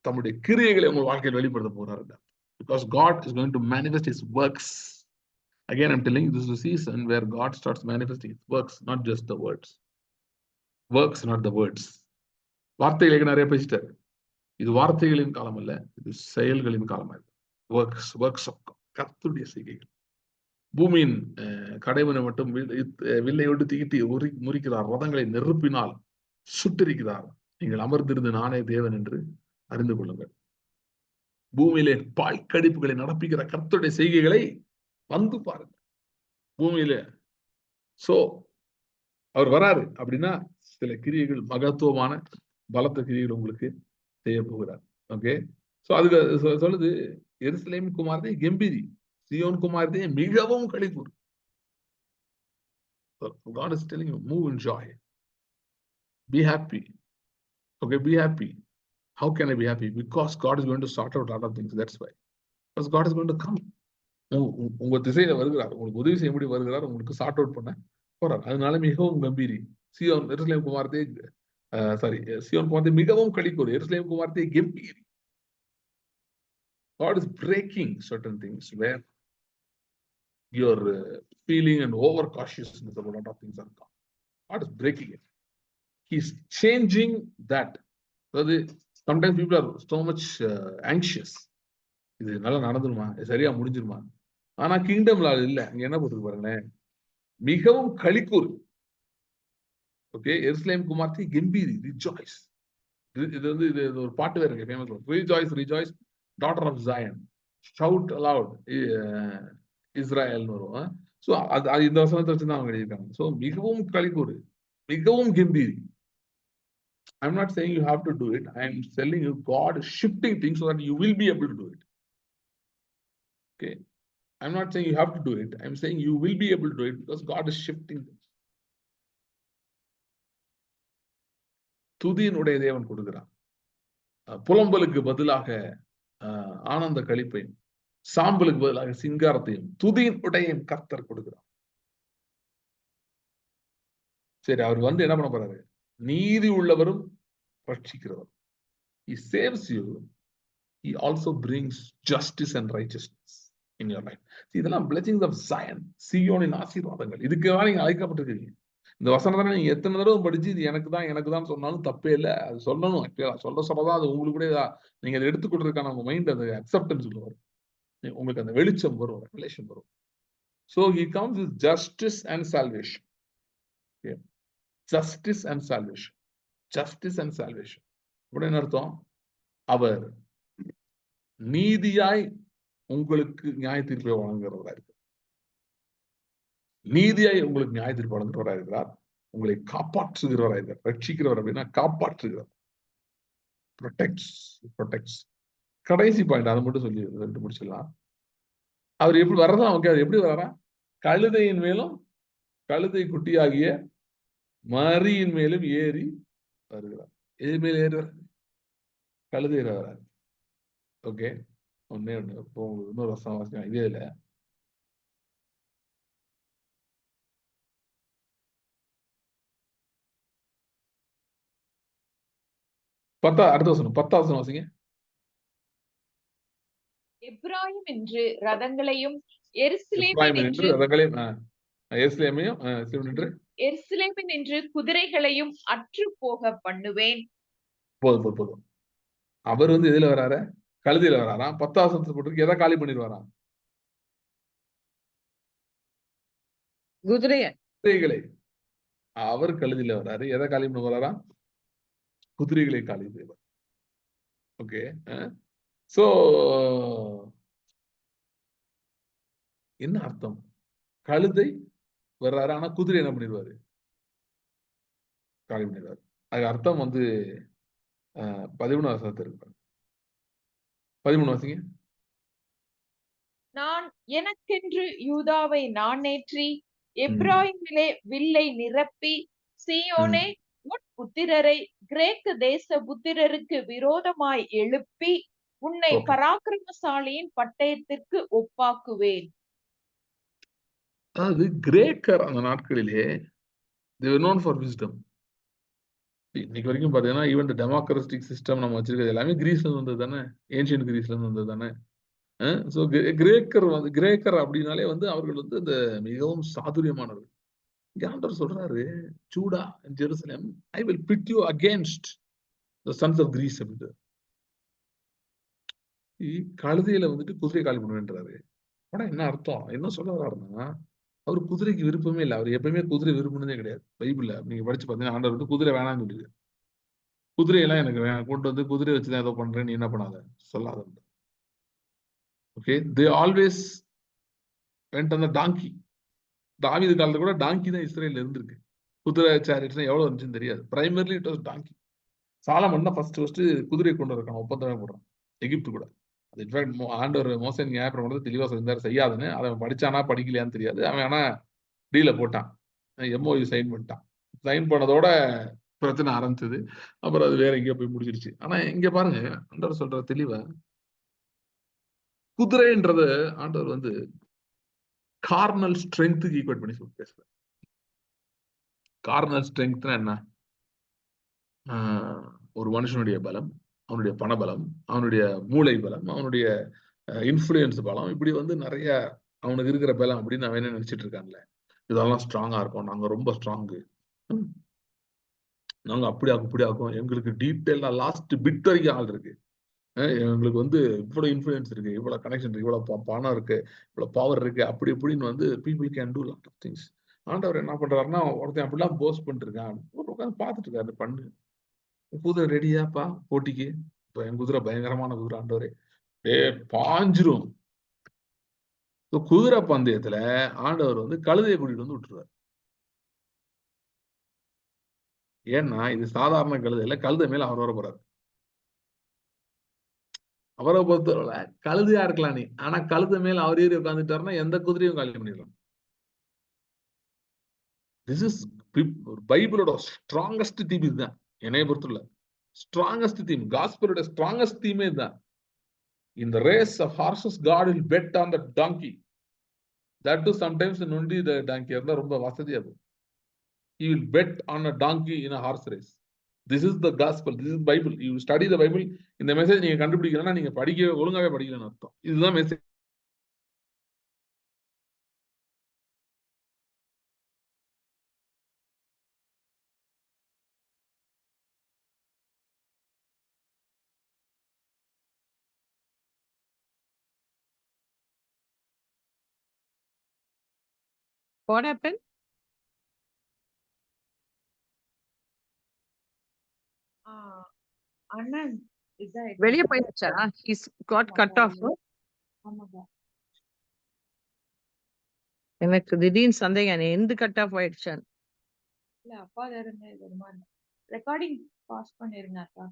தம்முடைய கிரியைகளை உங்க வாழ்க்கையில் வெளிப்படுத்த போறாரு. Because God is going to manifest his works. Again, I'm telling you, this is a season where God starts manifesting his works, not just the words. Works, not the words. வார்த்தைகளுக்கு நிறைய பேசிட்டாரு. இது வார்த்தைகளின் காலம் அல்ல, இது செயல்களின் காலம். ஒர்க்ஸ் ஆஃப் காட், கர்த்தருடைய செய்கைகள். பூமியின் கடைவனை மட்டும் வில்லையோடு தீட்டி முறிக்கிறார், ரதங்களை நெருப்பினால் சுட்டரிக்கிறார். நீங்கள் அமர்ந்திருந்து நானே தேவன் என்று அறிந்து கொள்ளுங்கள். பூமியிலே பாய்க்கடிப்புகளை நடப்பிக்கிற கர்த்தருடைய செய்கைகளை வந்து பாருங்க பூமியில. சோ அவர் வராரு அப்படின்னா சில கிரியைகள், மகத்துவமான பலத்த கிரியைகள் உங்களுக்கு செய்ய போகிறார். ஓகே, சோ அதுக்கு சொல்லுது, எருசலேம் குமாரத்தை கெம்பீரி, சியோன் குமாரத்தை மிகவும் களிகூர். God is telling you, move in joy. Be happy. Okay, be happy. How can I be happy? Because God is going to sort out a lot of things. That's why. Because God is going to come. உங்க திசையில வருகிறார், உங்களுக்கு உதவி செய்ய முடி வருகிறார், உங்களுக்கு sort out பண்ண போறார். அதனால மிகவும் கம்பீரி. சியோன் எருசலேம் குமாரத்தை சியோன் குமாரத்தை மிகவும் களிக்கூறு. எருசலேம் குமாரத்தை கம்பீரி. God is breaking certain things where your feeling and over cautiousness about a lot of things are gone. God is breaking it. He's changing that. Sometimes people are so much anxious. இது நல்லா நடந்துருமா, சரியா முடிஞ்சிருமா? ஆனா கிங்டம்ல இல்ல. அங்க என்ன போட்டுருக்கு பாருங்களேன், மிகவும் களிக்கூறு. ஓகே, எருசலேம் குமாரத்தி கம்பீரி, ரிஜாய்ஸ். இது வந்து இது ஒரு பாட்டு வேற இருக்கு, famous. Rejoice rejoice daughter of Zion, shout aloud இஸ்ராயல்னு வரும். ஸோ அது இந்த வசனத்தை வச்சுதான் அவங்க எழுதியிருக்காங்க. ஸோ மிகவும் களிக்கூறு, மிகவும் கம்பீரி. I'm not saying you have to do it. I'm telling you God is shifting things so that you will be able to do it. Okay. I'm not saying you have to do it. I'm saying you will be able to do it because God is shifting things. துதியினுடைய தேவன் கொடுக்கிறார். புலம்பலுக்கு பதிலாக ஆனந்த களிப்பையும், சாம்பலுக்கு பதிலாக சிங்காரத்தையும் துதியினுடைய கர்த்தர் கொடுக்கிறார். சரி, அவர் வந்து என்ன பண்ண போறாரு? நீதி உள்ளவரும் ரட்சிக்கிறவர். He saves you. He also brings justice and righteousness in your life. இதெல்லாம் blessings of Zion, சியோனின் ஆசீர்வாதங்கள். இதுக்காக நீங்க அழைக்கப்பட்டிருக்கீங்க. இந்த வசனத்தை நீங்க எத்தனை தடவை படிச்சு இது எனக்கு தான் சொன்னாலும் தப்பே இல்லை. அது சொல்லணும். சொல்லதான் அது உங்களுக்கு கூட நீங்க அதை எடுத்துக்கொள்றதுக்கான உங்க மைண்ட் அது அக்செப்டன்ஸ் வரும். உங்களுக்கு அந்த வெளிச்சம் வரும், ரெவலேஷன் வரும். So he comes with justice and salvation. Okay. Justice and salvation. Justice and salvation. என்ன அர்த்தம்? அவர் நீதியாய் உங்களுக்கு நியாய தீர்ப்பை வழங்குகிறவராக இருக்கிறார். நீதியாய் உங்களுக்கு நியாய தீர்ப்பு வழங்குகிறவராக இருக்கிறார். உங்களை காப்பாற்றுகிறவராக இருக்கிறார். ரட்சிக்கிறவர் அப்படின்னா காப்பாற்றுகிறவர். ப்ரொடெக்ட்ஸ். கடைசி பாயிண்ட் அதை மட்டும் சொல்லி முடிச்சிடலாம். அவர் எப்படி வர்றதா? ஓகே, அவர் எப்படி வர்றாரா? கழுதையின் மேலும் கழுதை குட்டியாகிய மரியின் மேலும் ஏறி வருகிறார். எது மேல ஏறி வர்றாரு? கழுதையில வர்றாரு. ஓகே, ஒன்னே ஒண்ணு. இப்போ உங்களுக்கு இன்னொரு வருஷம் வாசிக்கலாம். இதே இல்ல, அடுத்த வசனம் 10வது வசனம் வாசிங்க. எப்ராயிம் என்று ரதங்களையும் எருசலேமின் என்று குதிரைகளையும் அற்று போக பண்ணுவேன். போதும். அவர் வந்து எதுல வராரு? கழுதையில வராராம். 10வது வசனத்துல போட்டு எதை காலி பண்ணிடுவாராம்? குதிரைகளை. அவர் கழுதையில வராரு. எதை காலி பண்ண வராராம்? குதிரைகளை காலி செய்வார். ஓகே, சோ என்ன அர்த்தம்? கழுதை வர்றாரு, ஆனா குதிரை என்ன பண்ணிடுவாரு? காலி பண்ணிடுவாரு. அது அர்த்தம் வந்து 13வது வசனத்துல இருக்கு. 13 வாசிங்க. நான் எனக்கென்று யூதாவை நானேற்றி எப்ராயிமிலே வில்லை நிரப்பி சீயோனே உன் புத்திரரை கிரேக்க தேச புத்திரருக்கு விரோதமாய் எழுப்பி உன்னை பராக்கிரமசாலியின் பட்டயத்திற்கு ஒப்பாக்குவேன். அதாவது கிரேக்கர் அந்த நாட்களிலே they were known for wisdom. இன்னைக்கு வரைக்கும் பாத்தீங்கன்னா ஈவன் டெமோக்ராட்டிக் சிஸ்டம் நம்ம வச்சிருக்கிறது எல்லாமே கிரீஸ்ல இருந்து வந்தது தானே, ஏன்ஷியன்ட் கிரீஸ்ல இருந்து வந்தது தானே. சோ கிரேக்கர் அப்படின்னாலே வந்து அவர்கள் வந்து இந்த மிகவும் சாதுரியமானவர்கள். ஆண்டவர் சொல்றாரு, Judah and Jerusalem, I will pit you against the sons of Greece. கழுதையில வந்துட்டு குதிரை காலி பண்ணுவேன்றாரு. ஆனா என்ன அர்த்தம்? என்ன சொல்ல வர்றாருன்னா, அவர் குதிரைக்கு விருப்பமே இல்லை. அவர் எப்பயுமே குதிரை விரும்பினதே கிடையாது. பைபிள்ல நீங்க படிச்சு பார்த்தீங்கன்னா ஆண்டவர் வந்து குதிரை வேணாம்னு சொல்லுது. குதிரையெல்லாம் எனக்கு கொண்டு வந்து குதிரை வச்சுதான் ஏதோ பண்றேன், நீ என்ன பண்ணாத சொல்லாத. Okay, they always went on the donkey. தாவீது காலத்துல கூட டாங்கி தான் இஸ்ரேல்ல இருந்திருக்கு. குதிரை சேரிட்ஸ்னா எவ்வளவு இருந்துச்சுன்னு தெரியாது. Primarily it was donkey. Solomon தான் ஃபர்ஸ்ட் குதிரையை கொண்டு வரக்கான ஒப்பந்தமே போடுறான் எகிப்து கூட. இன்ஃபேக்ட் ஆண்டவர் மோசே நியாயப்பிரமாணத்தை தெளிவா சொல்லியிருந்தாரு செய்யாதுன்னு. அவன் படிச்சானா படிக்கலையான்னு தெரியாது. அவன் ஆனா டீல போட்டான், எம்ஓயு சைன் பண்ணிட்டான். சைன் பண்ணதோட பிரச்சனை ஆரம்பிச்சது. அப்புறம் அது வேற எங்கேயோ போய் முடிஞ்சிருச்சு. ஆனா இங்க பாருங்க, ஆண்டவர் சொல்ற தெளிவா, குதிரைன்றது ஆண்டவர் வந்து கார்னல் ஸ்ட்ரென்த்துக்கு ஈக்குவேட் பண்ணி சொல்லி பேசுறார். கார்னல் ஸ்ட்ரென்த்னா என்ன? ஒரு மனுஷனுடைய பலம், அவனுடைய பணபலம், அவனுடைய மூளை பலம், அவனுடைய இன்ஃபுளுயன்ஸ் பலம், இப்படி வந்து நிறைய அவனுக்கு இருக்கிற பலம் அப்படின்னு அவன் என்ன நினைச்சிட்டு இருக்கான்ல, இதெல்லாம் ஸ்ட்ராங்கா இருக்கும், நாங்க ரொம்ப ஸ்ட்ராங்கு, நாங்க அப்படி ஆகும் இப்படி ஆகும், எங்களுக்கு டீட்டெயிலா லாஸ்ட் பிட் வரைக்கும் ஆள் இருக்கு, எங்களுக்கு வந்து இவ்வளவு இன்ஃபுளுயன்ஸ் இருக்கு, இவ்வளவு கனெக்ஷன் இருக்கு, இவ்வளவு பணம் இருக்கு, இவ்வளவு பவர் இருக்கு, அப்படி இப்படின்னு வந்து people can do lot of things. ஆண்டவர் என்ன பண்றாருன்னா, ஒருத்தன் அப்படிலாம் போஸ்ட் பண்ணிட்டு இருக்கான், உட்காந்து பார்த்துட்டு இருக்காரு, பண்ணு, குதிரை ரெடியாப்பா போட்டிக்கு, இப்ப என் குதிரை பயங்கரமான குதிரை ஆண்டவரே, பாஞ்சிரும். குதிரை பந்தயத்துல ஆண்டவர் வந்து கழுதையை கூட்டிட்டு வந்து விட்டுருவார். ஏன்னா இது சாதாரண கழுதை இல்ல, கழுதை மேல அவர் வர போறாரு. அவரை பொறுத்தவரை கழுதையா இருக்கலாம் நீ, ஆனா கழுதை மேல அவர் ஏறி உட்காந்துட்டாருன்னா எந்த குதிரையும் காலி பண்ணிடலாம். திஸ் இஸ் பைபிளோட ஸ்ட்ராங்கஸ்ட் தீம் இதுதான். என்னைய பொறுத்துள்ள ஸ்ட்ராங்கஸ்ட் தீம், காஸ்பலோட ஸ்ட்ராங்கஸ்ட் தீமே இதுதான். In the race of horses, God will bet on the donkey. That too sometimes நொண்டி the donkey இருந்தா ரொம்ப வசதியா இருக்கும். He will bet on a donkey in a horse race. This is the gospel. This is Bible. You study the Bible. இந்த message நீங்க கண்டுபிடிக்கலன்னா நீங்க ஒழுங்காவே படிக்கலன்னு அர்த்தம். இதுதான் மெசேஜ். What happened? அண்ணன் வெளிய போயிடுச்சா? He's got cut off. எனக்கு திடீர்னு சந்தேகம், எந்த கட் ஆஃப் ஆயிடுச்சா? இல்ல அப்பா இருந்து ரெக்கார்டிங் பாஸ் பண்ணிருங்க அக்கா.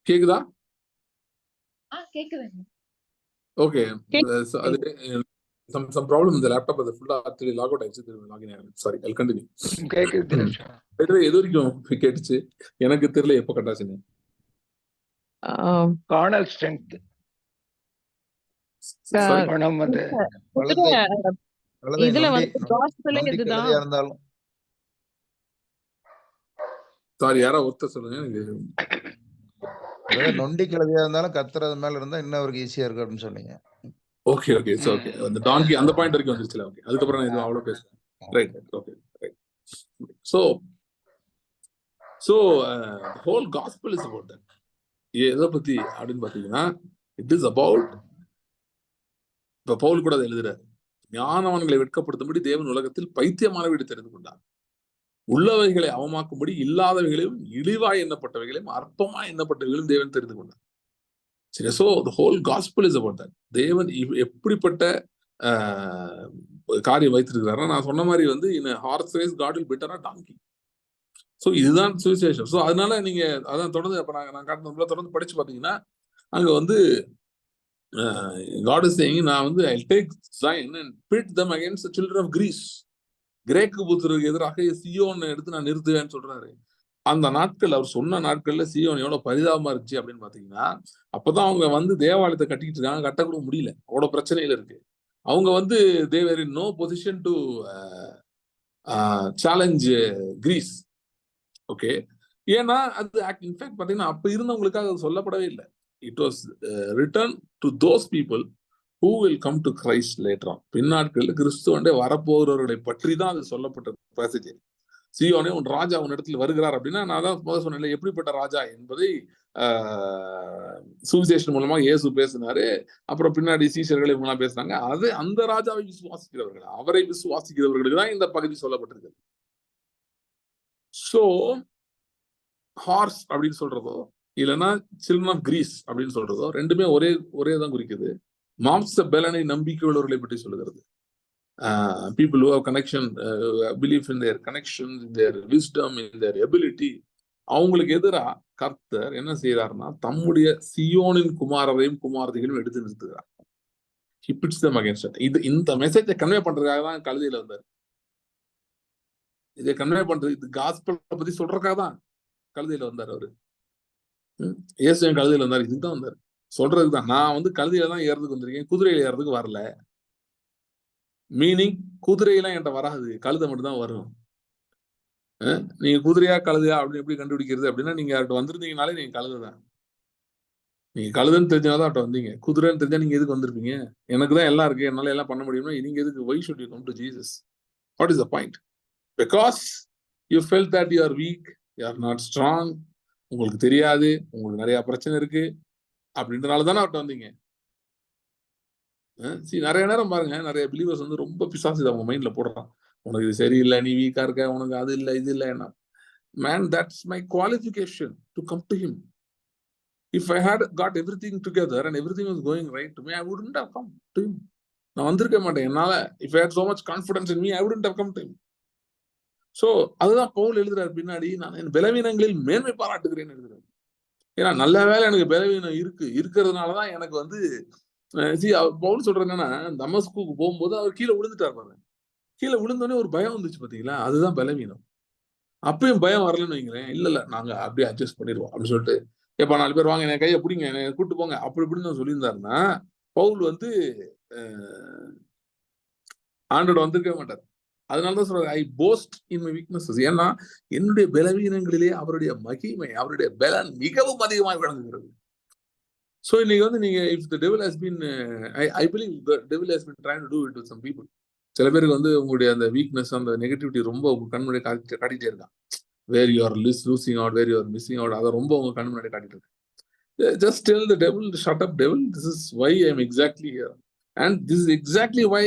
கேக்குதா? கேக்குதுங்க. Okay. Some problem in the laptop, the full actually log out ஆயிடுச்சு, திரும்ப லாகின் ஆயிடும். Sorry, I'll continue. கேக்குது. எது வரைக்கும் கேட்டுச்சு எனக்கு தெரியல, எப்ப கட்டாச்சுன்னு. கார்னல் ஸ்ட்ரெங்த் பணம் வந்து இதுல வந்து காஸ்பலே இதுதான் இருந்தாலும். சாரி, யாரா ஒருத்தர் சொல்லுங்க. எனக்கு நொண்டி கிழவியா இருந்தாலும் கத்துறது மேல இருந்தா இன்னும் அவருக்கு ஈஸியா இருக்கு அப்படின்னு சொன்னீங்க. Okay okay it's okay. அந்த டாங்கி அந்த பாயிண்ட் வரைக்கும் வந்துருச்சுல. ஓகே, அதுக்கப்புறம் நான் எதுவும் அவ்வளவு பேசுறேன். Right okay right. So the whole gospel is about that. எதை பத்தி அப்படின்னு பாத்தீங்கன்னா, இட் இஸ் அபவுட், இப்ப பவுல் கூட அதை எழுதுறாரு, ஞானவான்களை வெட்கப்படுத்தும்படி தேவன் உலகத்தில் பைத்தியமானவர்களை தெரிந்து கொண்டார், உள்ளவைகளை அவமாக்கும்படி இல்லாதவைகளையும் இழிவாய் எண்ணப்பட்டவைகளையும் அற்பமாய் எண்ணப்பட்டவைகளையும் தேவன் தெரிந்து கொண்டார். சரி, so the whole gospel is about that. தேவன் எப்படிப்பட்ட காரியம் வைத்திருக்கிறாரா, நான் சொன்ன மாதிரி வந்து in a horse race God will better a donkey. So இதுதான் சுவிசேஷம். ஸோ அதனால நீங்க அதான் தொடர்ந்து அப்ப நான் காட்டினதுல தொடர்ந்து படிச்சு பார்த்தீங்கன்னா, அங்க வந்து God is saying, நான் வந்து I'll take Zion and pit them against the children of Greece. கிரேக்கு புத்திரருக்கு எதிராக சியோன் எடுத்து நான் நிறுத்துவேன்னு சொல்றாரு. அந்த நாட்கள், அவர் சொன்ன நாட்கள்ல சியோன் எவ்வளவு பரிதாபமா இருந்துச்சு அப்படின்னு பாத்தீங்கன்னா, அப்பதான் அவங்க வந்து தேவாலயத்தை கட்டிட்டு இருக்காங்க, கட்டக்கூட முடியல, அவ்வளவு பிரச்சனையில இருக்கு. அவங்க வந்து they were in no position to challenge Greece. Okay, ஏன்னா அது இன்ஃபேக்ட் பாத்தீங்கன்னா அப்ப இருந்தவங்களுக்காக அது சொல்லப்படவே இல்லை. It was written to those people who will come to Christ later on. பின்னாட்களில் கிறிஸ்துவண்டே வரப்போகிறவர்களை பற்றி தான் அது சொல்லப்பட்ட பேசேஜ். சீயோனே உன் ராஜா உன் இடத்துல வருகிறார் அப்படின்னா, நான் தான் முதல் சொன்னேன் எப்படிப்பட்ட ராஜா என்பதை சுவிசேஷன் மூலமா இயேசு பேசினாரு. அப்புறம் பின்னாடி சீஷர்கள் இவங்கெல்லாம் பேசினாங்க. அது அந்த ராஜாவை விசுவாசிக்கிறவர்கள், அவரை விசுவாசிக்கிறவர்களுக்கு தான் இந்த பகுதி சொல்லப்பட்டிருக்கு. ஸோ ஹார்ஸ் அப்படின்னு சொல்றதோ இல்லைன்னா சில்ட்ரன் ஆஃப் கிரீஸ் அப்படின்னு சொல்றதோ ரெண்டுமே ஒரே தான் குறிக்குது. மாம்ச பலனை நம்பிக்கை உள்ளவர்களை பற்றி சொல்லுகிறது. People who have connection, believe in their connection, in their wisdom, in their ability. அவங்களுக்கு எதிராக கர்த்தர் என்ன செய்யறாருன்னா, தம்முடைய சியோனின் குமாரரையும் குமாரதிகளையும் எடுத்து நிறுத்துகிறார். He pits them against it. இந்த மெசேஜை கன்வே பண்றதுக்காக தான் கழுதையில வந்தார். இதை கன்வே பண்றது, இது காஸ்பல் பத்தி சொல்றதுக்காக தான் கழுதையில வந்தார் அவரு. இயேசு என் கழுதையில வந்தார், இதுதான் வந்தார் சொல்றதுக்கு தான். நான் வந்து கழுதையில தான் ஏறதுக்கு வந்திருக்கேன், குதிரையில ஏறதுக்கு வரல. மீனிங் குதிரையெல்லாம் என்கிட்ட வராது, கழுதை மட்டும் தான் வரும். நீங்க குதிரையா கழுதையா அப்படின்னு எப்படி கண்டுபிடிக்கிறது அப்படின்னா, நீங்க அவர்கிட்ட வந்திருந்தீங்கனாலே நீங்க கழுதை தான். நீங்க கழுதைன்னு தெரிஞ்சாதான் அவர்கிட்ட வந்தீங்க. குதிரைன்னு தெரிஞ்சா நீங்க எதுக்கு வந்திருப்பீங்க? எனக்கு தான் எல்லாம் இருக்கு, என்னால எல்லாம் பண்ண முடியும்னா நீங்க எதுக்கு? why should you come to Jesus? What is the point? Because you felt that you are weak, you are not strong, உங்களுக்கு தெரியாது, உங்களுக்கு நிறைய பிரச்சனை இருக்கு அப்படின்றனால தானே அவர்கிட்ட வந்தீங்க. நிறைய நேரம் பாருங்க, நிறைய பிலீவர்ஸ் வந்து ரொம்ப பிசாசு அவங்க மைண்ட்ல போடுறான். உனக்கு இது சரியில்லை, நீ வீக்கா இருக்க, உனக்கு அது இல்லை, இது இல்லை. என்ன man, that's my qualification to come to him. If I had got everything together and everything was going right to me, I wouldn't have come to him. நான் வந்திருக்க மாட்டேன். என்னால, if I had so much confidence in me, I wouldn't have come to him. So அதுதான் பவுல் எழுதுறாரு பின்னாடி, நான் என் பலவீனங்களில் மேன்மை பாராட்டுகிறேன்னு எழுதுறாரு. ஏன்னா நல்ல வேலை எனக்கு பலவீனம் இருக்கிறதுனாலதான் எனக்கு வந்து பவுல் சொல்றது என்னன்னா, தமஸ்குக்கு போகும்போது அவர் கீழே விழுந்துட்டார் பாருங்க. கீழே விழுந்தோடனே ஒரு பயம் வந்துச்சு பாத்தீங்களா, அதுதான் பலவீனம். அப்பயும் பயம் வரலன்னு வைங்களேன், இல்ல நாங்க அப்படியே அட்ஜஸ்ட் பண்ணிடுவோம் அப்படின்னு சொல்லிட்டு, எப்ப 4 பேர் வாங்க, என் கையை பிடிங்க, என்னை கூட்டு போங்க, அப்படி இப்படின்னு சொல்லியிருந்தாருன்னா பவுல் வந்து ஆண்டோட வந்திருக்கவே மாட்டார். அதனாலதான் சொல்றாரு, ஐ போஸ்ட் இன் மை வீக்னஸஸ். ஏன்னா என்னுடைய பலவீனங்களிலே அவருடைய மகிமை, அவருடைய பலன் மிகவும் அதிகமாக விளங்குகிறது. So இன்னைக்கு வந்து நீங்க, if the devil has been, I believe the devil has been trying to do it with some people. சில பேருக்கு வந்து உங்களுடைய அந்த வீக்னஸ், அந்த நெகட்டிவிட்டி ரொம்ப கண்முன்னாடி காட்டிட்டே இருக்கான். where you are losing out, where you are missing out, அதை ரொம்ப உங்க கண் முன்னாடி காட்டிட்டு இருக்கு. Just tell the devil, shut up devil, this is why I am exactly here, and this is exactly why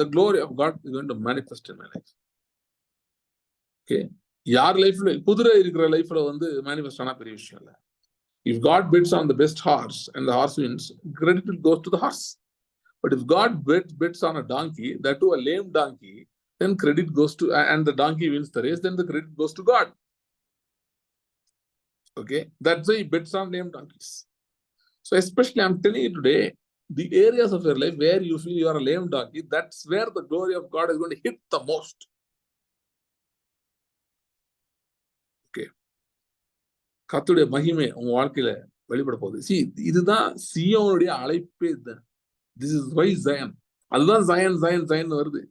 the glory of God is going to manifest in my life. Okay, யார் லைஃப்ல குதிரை இருக்கிற லைஃப்ல வந்து manifest ஆனா பெரிய விஷயம் இல்ல. If God bids on the best horse and the horse wins, credit will go to the horse. But if God bids on a donkey, that too a lame donkey, then credit goes to, and the donkey wins the race, then the credit goes to God. Okay, that's why he bets on lame donkeys. So especially I'm telling you today, the areas of your life where you feel you are a lame donkey, that's where the glory of God is going to hit the most. Okay, கர்த்தருடைய மகிமை உங்க வாழ்க்கையில வெளிப்பட போகுது. See, இதுதான் சீயோனுடைய அழைப்பே. இதுதான், this is why Zion. அதுதான் Zion வருது.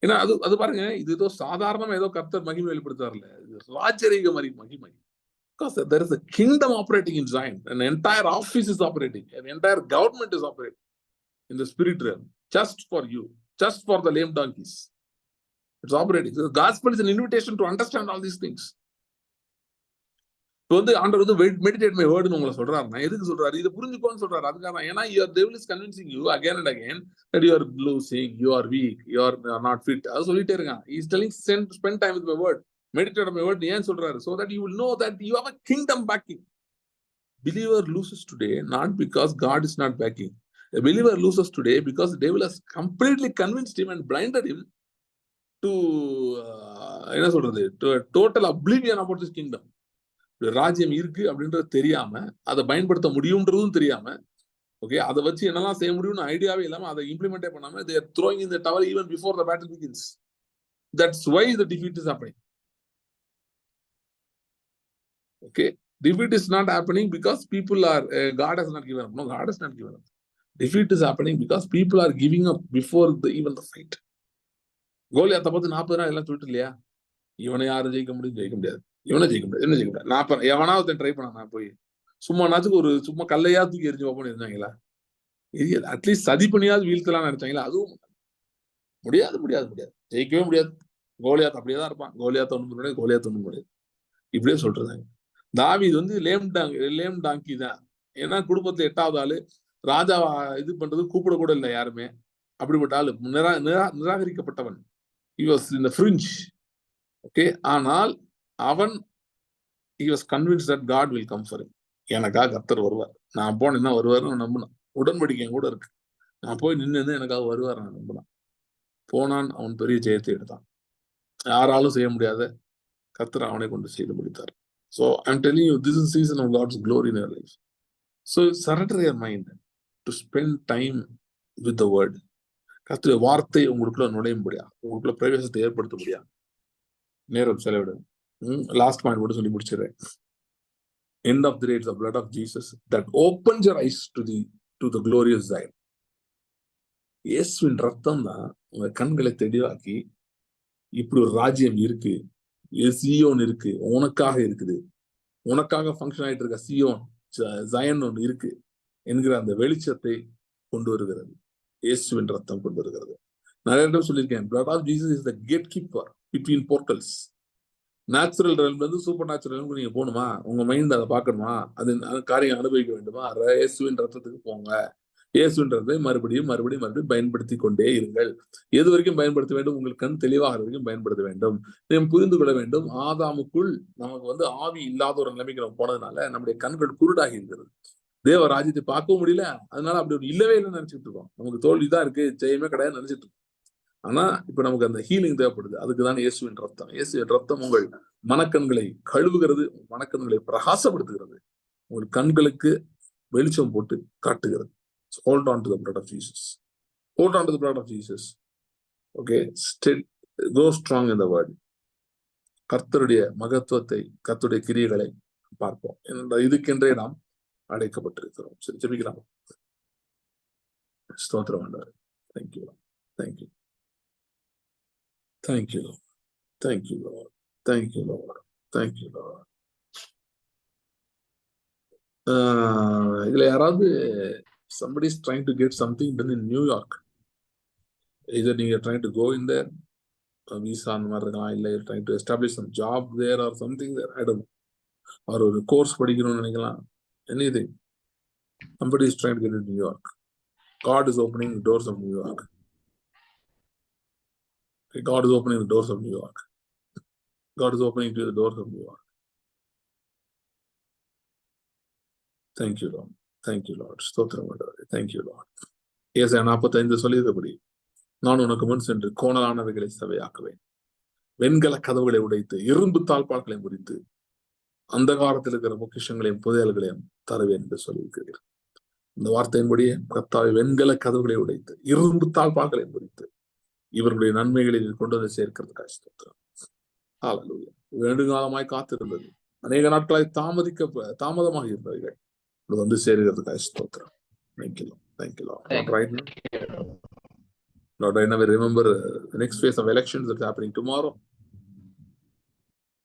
ஏன்னா அது பாருங்க, இது ஏதோ சாதாரணமா ஏதோ கர்த்தர் மகிமை வெளிப்படுத்தாருல, இது ராஜரீக மகிமை. Because there is a kingdom operating in Zion. An entire office is operating. An entire government is operating in the spirit realm. Just for you. Just for the lame donkeys. It's operating. So the gospel is an invitation to understand all these things. இப்போ வந்து ஆண்டவர் வந்து meditate my வேர்டுன்னு உங்களை சொல்றாருன்னா எதுக்கு சொல்றாரு? இதை புரிஞ்சுக்கோன்னு சொல்றாரு. அதுக்காக, ஏன்னா your devil is convincing you again and again that you are losing, you are weak, you are not fit. அது சொல்லிட்டே இருக்கான். He is telling, spend time with my word. Meditate on my word. ஏன் சொல்றாரு? So that you will know that you have a kingdom backing. Believer loses today not because God is not backing. A believer loses today because the devil has completely convinced him and blinded him to என்ன சொல்றது, to a total oblivion about this kingdom. ராஜ்யம் இருக்கு அப்படின்றது தெரியாம, அதை பயன்படுத்த முடியும்ன்றதும் தெரியாம, okay, அதை வச்சு என்னெல்லாம் செய்ய முடியும்னு ஐடியாவே இல்லாம, அதை இம்ப்ளிமெண்டே பண்ணாம, they are throwing in the towel even before the battle begins. That's why the defeat is happening. Okay, defeat is not happening because people are God has not given up. No, God has not given up. Defeat is happening because people are giving up before even the fight. கோலியாத்தை பார்த்து 40 நாள் எல்லாம் சொல்லிட்டு இல்லையா, இவனை யாரும் ஜெயிக்க முடியாது, இவனை ஜெயிக்க முடியாது, என்ன ஜெயிக்க முடியாது. 40 எவனாவது ட்ரை பண்ண, நான் போய் சும்மானாச்சுக்கு ஒரு சும்மா கல்லையா தூக்கி எரிஞ்சு பார்ப்போம்னு இருந்தாங்களா? அட்லீஸ்ட் சதி பண்ணியாவது வீழ்த்தலாம்னு நினைச்சாங்களா? அதுவும் முடியாது, ஜெயிக்கவே முடியாது. கோலியாத் அப்படியே தான் இருப்பான். கோலியாத் ஒண்ணும் முடியாது. இப்படியே சொல்றாங்க. தாவீது வந்து லேம் டாங்கி தான். ஏன்னா குடும்பத்துல 8வது ஆளு, ராஜா இது பண்றது கூப்பிட கூட இல்லை யாருமே. அப்படிப்பட்ட ஆளு, நிராகரிக்கப்பட்டவன். He was in the fringe. Okay, ஆனால் அவன் he was convinced that God will come for him. எனக்காக கர்த்தர் வருவார், நான் போனேன்னா வருவாருன்னு நம்பினான். உடன்படிக்கை கூட இருக்கு, நான் போய் நின்று எனக்காக வருவார் நான் நம்பினான். போனான், அவன் பெரிய ஜெயத்தை எடுத்தான். யாராலும் செய்ய முடியாத கர்த்தர் அவனை கொண்டு செய்து முடித்தார். So I'm telling you, this is the season of God's glory in your life. So surrender your mind to spend time with the word. கர்த்தருடைய வார்த்தை உங்களுக்குள்ள நுழையும்படியா, உங்களுக்குள்ள பிரவேசத்தை ஏற்படுத்தும்படியா நேரம் செலவிடும். லாஸ்ட் பாயிண்ட் மட்டும் சொல்லி முடிச்சிடுறேன். End of the day, it's the blood of Jesus that opens your eyes to the glorious Zion. இயேசுவின் ரத்தம் தான் உங்க கண்களை தெளிவாக்கி, இப்படி ஒரு ராஜ்யம் இருக்கு, சீயோன் இருக்கு, உனக்காக இருக்குது, உனக்காக ஃபங்க்ஷன் ஆயிட்டு இருக்க சீயோன் ஜயன் ஒன்று இருக்கு என்கிற அந்த வெளிச்சத்தை கொண்டு வருகிறது. இயேசுவின் ரத்தம் கொண்டு வருகிறது. நிறைய இடம் சொல்லியிருக்கேன், blood of Jesus is the gatekeeper between portals. Natural ரெல்ம்ல இருந்து சூப்பர் நேச்சுரல் நீங்க போகணுமா, உங்க மைண்ட் அதை பார்க்கணுமா, அது காரியம் அனுபவிக்க வேண்டுமா, இயேசுவின் ரத்தத்துக்கு போங்க. இயேசுவின் ரத்தத்தை மறுபடியும் மறுபடியும் மறுபடியும் பயன்படுத்தி கொண்டே இருங்கள். எது வரைக்கும் பயன்படுத்த வேண்டும்? உங்களுக்கு கண் தெளிவாக வரைக்கும் பயன்படுத்த வேண்டும். நாம் புரிந்து கொள்ள வேண்டும், ஆதாமுக்குள் நமக்கு ஆவி இல்லாத ஒரு நிலைமைக்கு நம்ம போனதுனால நம்முடைய கண்கள் குருடாகி இருக்கிறது. தேவ ராஜ்யத்தை பார்க்கவும் முடியல. அதனால அப்படி ஒரு இல்லவே இல்லைன்னு நினைச்சிட்டு இருக்கோம். நமக்கு தோல்விதான் இருக்கு, ஜெயமே கிடையாது நினைச்சிட்டு இருக்கோம். ஆனா இப்ப நமக்கு அந்த ஹீலிங் தேவைப்படுது. அதுக்குதான் இயேசுவின் ரத்தம். இயேசுவின் ரத்தம் உங்கள் மனக்கண்களை கழுவுகிறது, மனக்கண்களை பிரகாசப்படுத்துகிறது, உங்கள் கண்களுக்கு வெளிச்சம் போட்டு காட்டுகிறது. So hold on to the blood of Jesus. Hold on to the blood of Jesus. Okay, still go strong in the word. கர்த்தருடைய மகத்துவத்தை, கர்த்தருடைய கிரியைகளை பார்ப்போம். இதுக்கென்றே நாம் அழைக்கப்பட்டிருக்கிறோம். சரி, ஜெபிக்கலாம். ஸ்தோத்திரம் ஆண்டவரே. Thank you. Thank you. Thank you, Lord. Thank you, Lord. Thank you, Lord. Thank you, Lord. இதுல யாராவது somebody is trying to get something done in New York. Either you're trying to go in there, visa அந்த மாதிரி இருக்கலாம், இல்லை you're trying to establish some job there or something there, I don't know. or ஒரு course படிக்கணும்னு நினைக்கலாம், anything. Somebody is trying to get into New York. God is opening the doors of New York. God is opening the doors of New York. God is opening the doors of New York. Thank you, Lord. Thank you, Lord. ஸ்தோத்திரம் ஆண்டவரே. Thank you, Lord. ஏசாயா 45 சொல்லியபடி, நான் உனக்கு முன் சென்று கோணலானவைகளை சபையாக்குவேன், வெண்கல கதவுகளை உடைத்து இரும்பு தாழ்பால்களை முறித்து அந்தகாரத்தில் இருக்கிற பொக்கிஷங்களையும் புதையல்களையும் தருவேன் என்று சொல்லியிருக்கிறீர். இந்த வார்த்தையின்படியே கர்த்தாவே, வெண்கல கதவுகளை உடைத்து இரும்பு தாழ்பால்களை முறித்து இவர்களுடைய நன்மைகளில் கொண்டு வந்து சேர்க்கிறதுக்காக ஸ்தோத்திரம். ஹல்லேலூயா. வேண்டுகாலமாய் காத்திருந்தது, அநேக நாட்களாய் தாமதமாக இருந்தவர்கள் வந்து சேருகிறதுக்காக ஸ்தோத்திரம். Thank you, Lord. Thank you, Lord. Lord, right now we remember the next phase of elections that's happening tomorrow.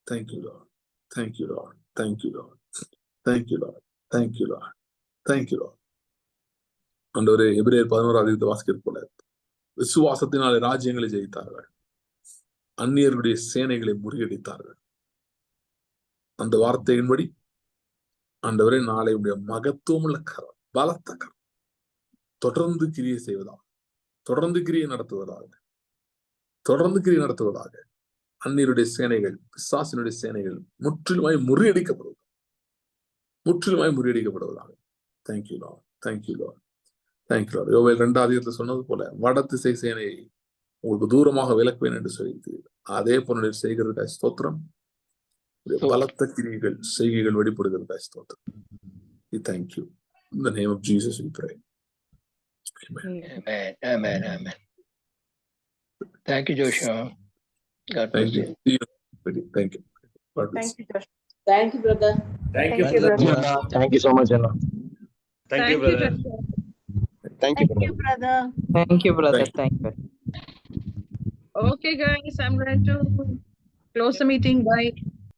Thank you, Lord. Thank you, Lord. Thank you, Lord. Thank you, Lord. Thank you, Lord. Thank you, Lord. ஆண்டவரே, எபிரேயர் 11 வாசிக்கிறது போல, விசுவாசத்தினாலே ராஜ்யங்களை ஜெயித்தார்கள், அந்நியர்களுடைய சேனைகளை முறியடித்தார்கள். அந்த வார்த்தையின்படி ஆண்டவரே, நாளை உடைய மகத்துவமுள்ள கரம், பலத்த கரம் தொடர்ந்து கிரியை செய்வதாக, தொடர்ந்து கிரியை நடத்துவதாக, அந்நியருடைய சேனைகள், பிசாசினுடைய சேனைகள் முற்றிலுமாய் முறியடிக்கப்படுவதாக. Thank you Lord. Thank you Lord. Thank you Lord. Joel 2 சொன்னது போல, வடதிசை சேனையை உங்களுக்கு தூரமாக விலக்குவேன் என்று சொல்லியிருக்கிறீர்கள். அதே போல செய்கிறதுக்காக ஸ்தோத்திரம். பலத்த கிரியைகள், செய்கைகள் வெளிப்படுகிறதுக்காக ஸ்தோத்திரம். We thank you. In the name of Jesus we pray. Amen. Amen. Amen. Amen. Thank you, Joshua. God bless Thank you. you. Thank you. God bless. Thank you, Josh. Thank you, brother. Thank you, brother. brother. Thank you so much, Anna. Thank you, brother. Joshua. Thank you, brother. brother. Thank you, brother. Thank Thank you. Okay, guys, I'm going to close the meeting. Bye.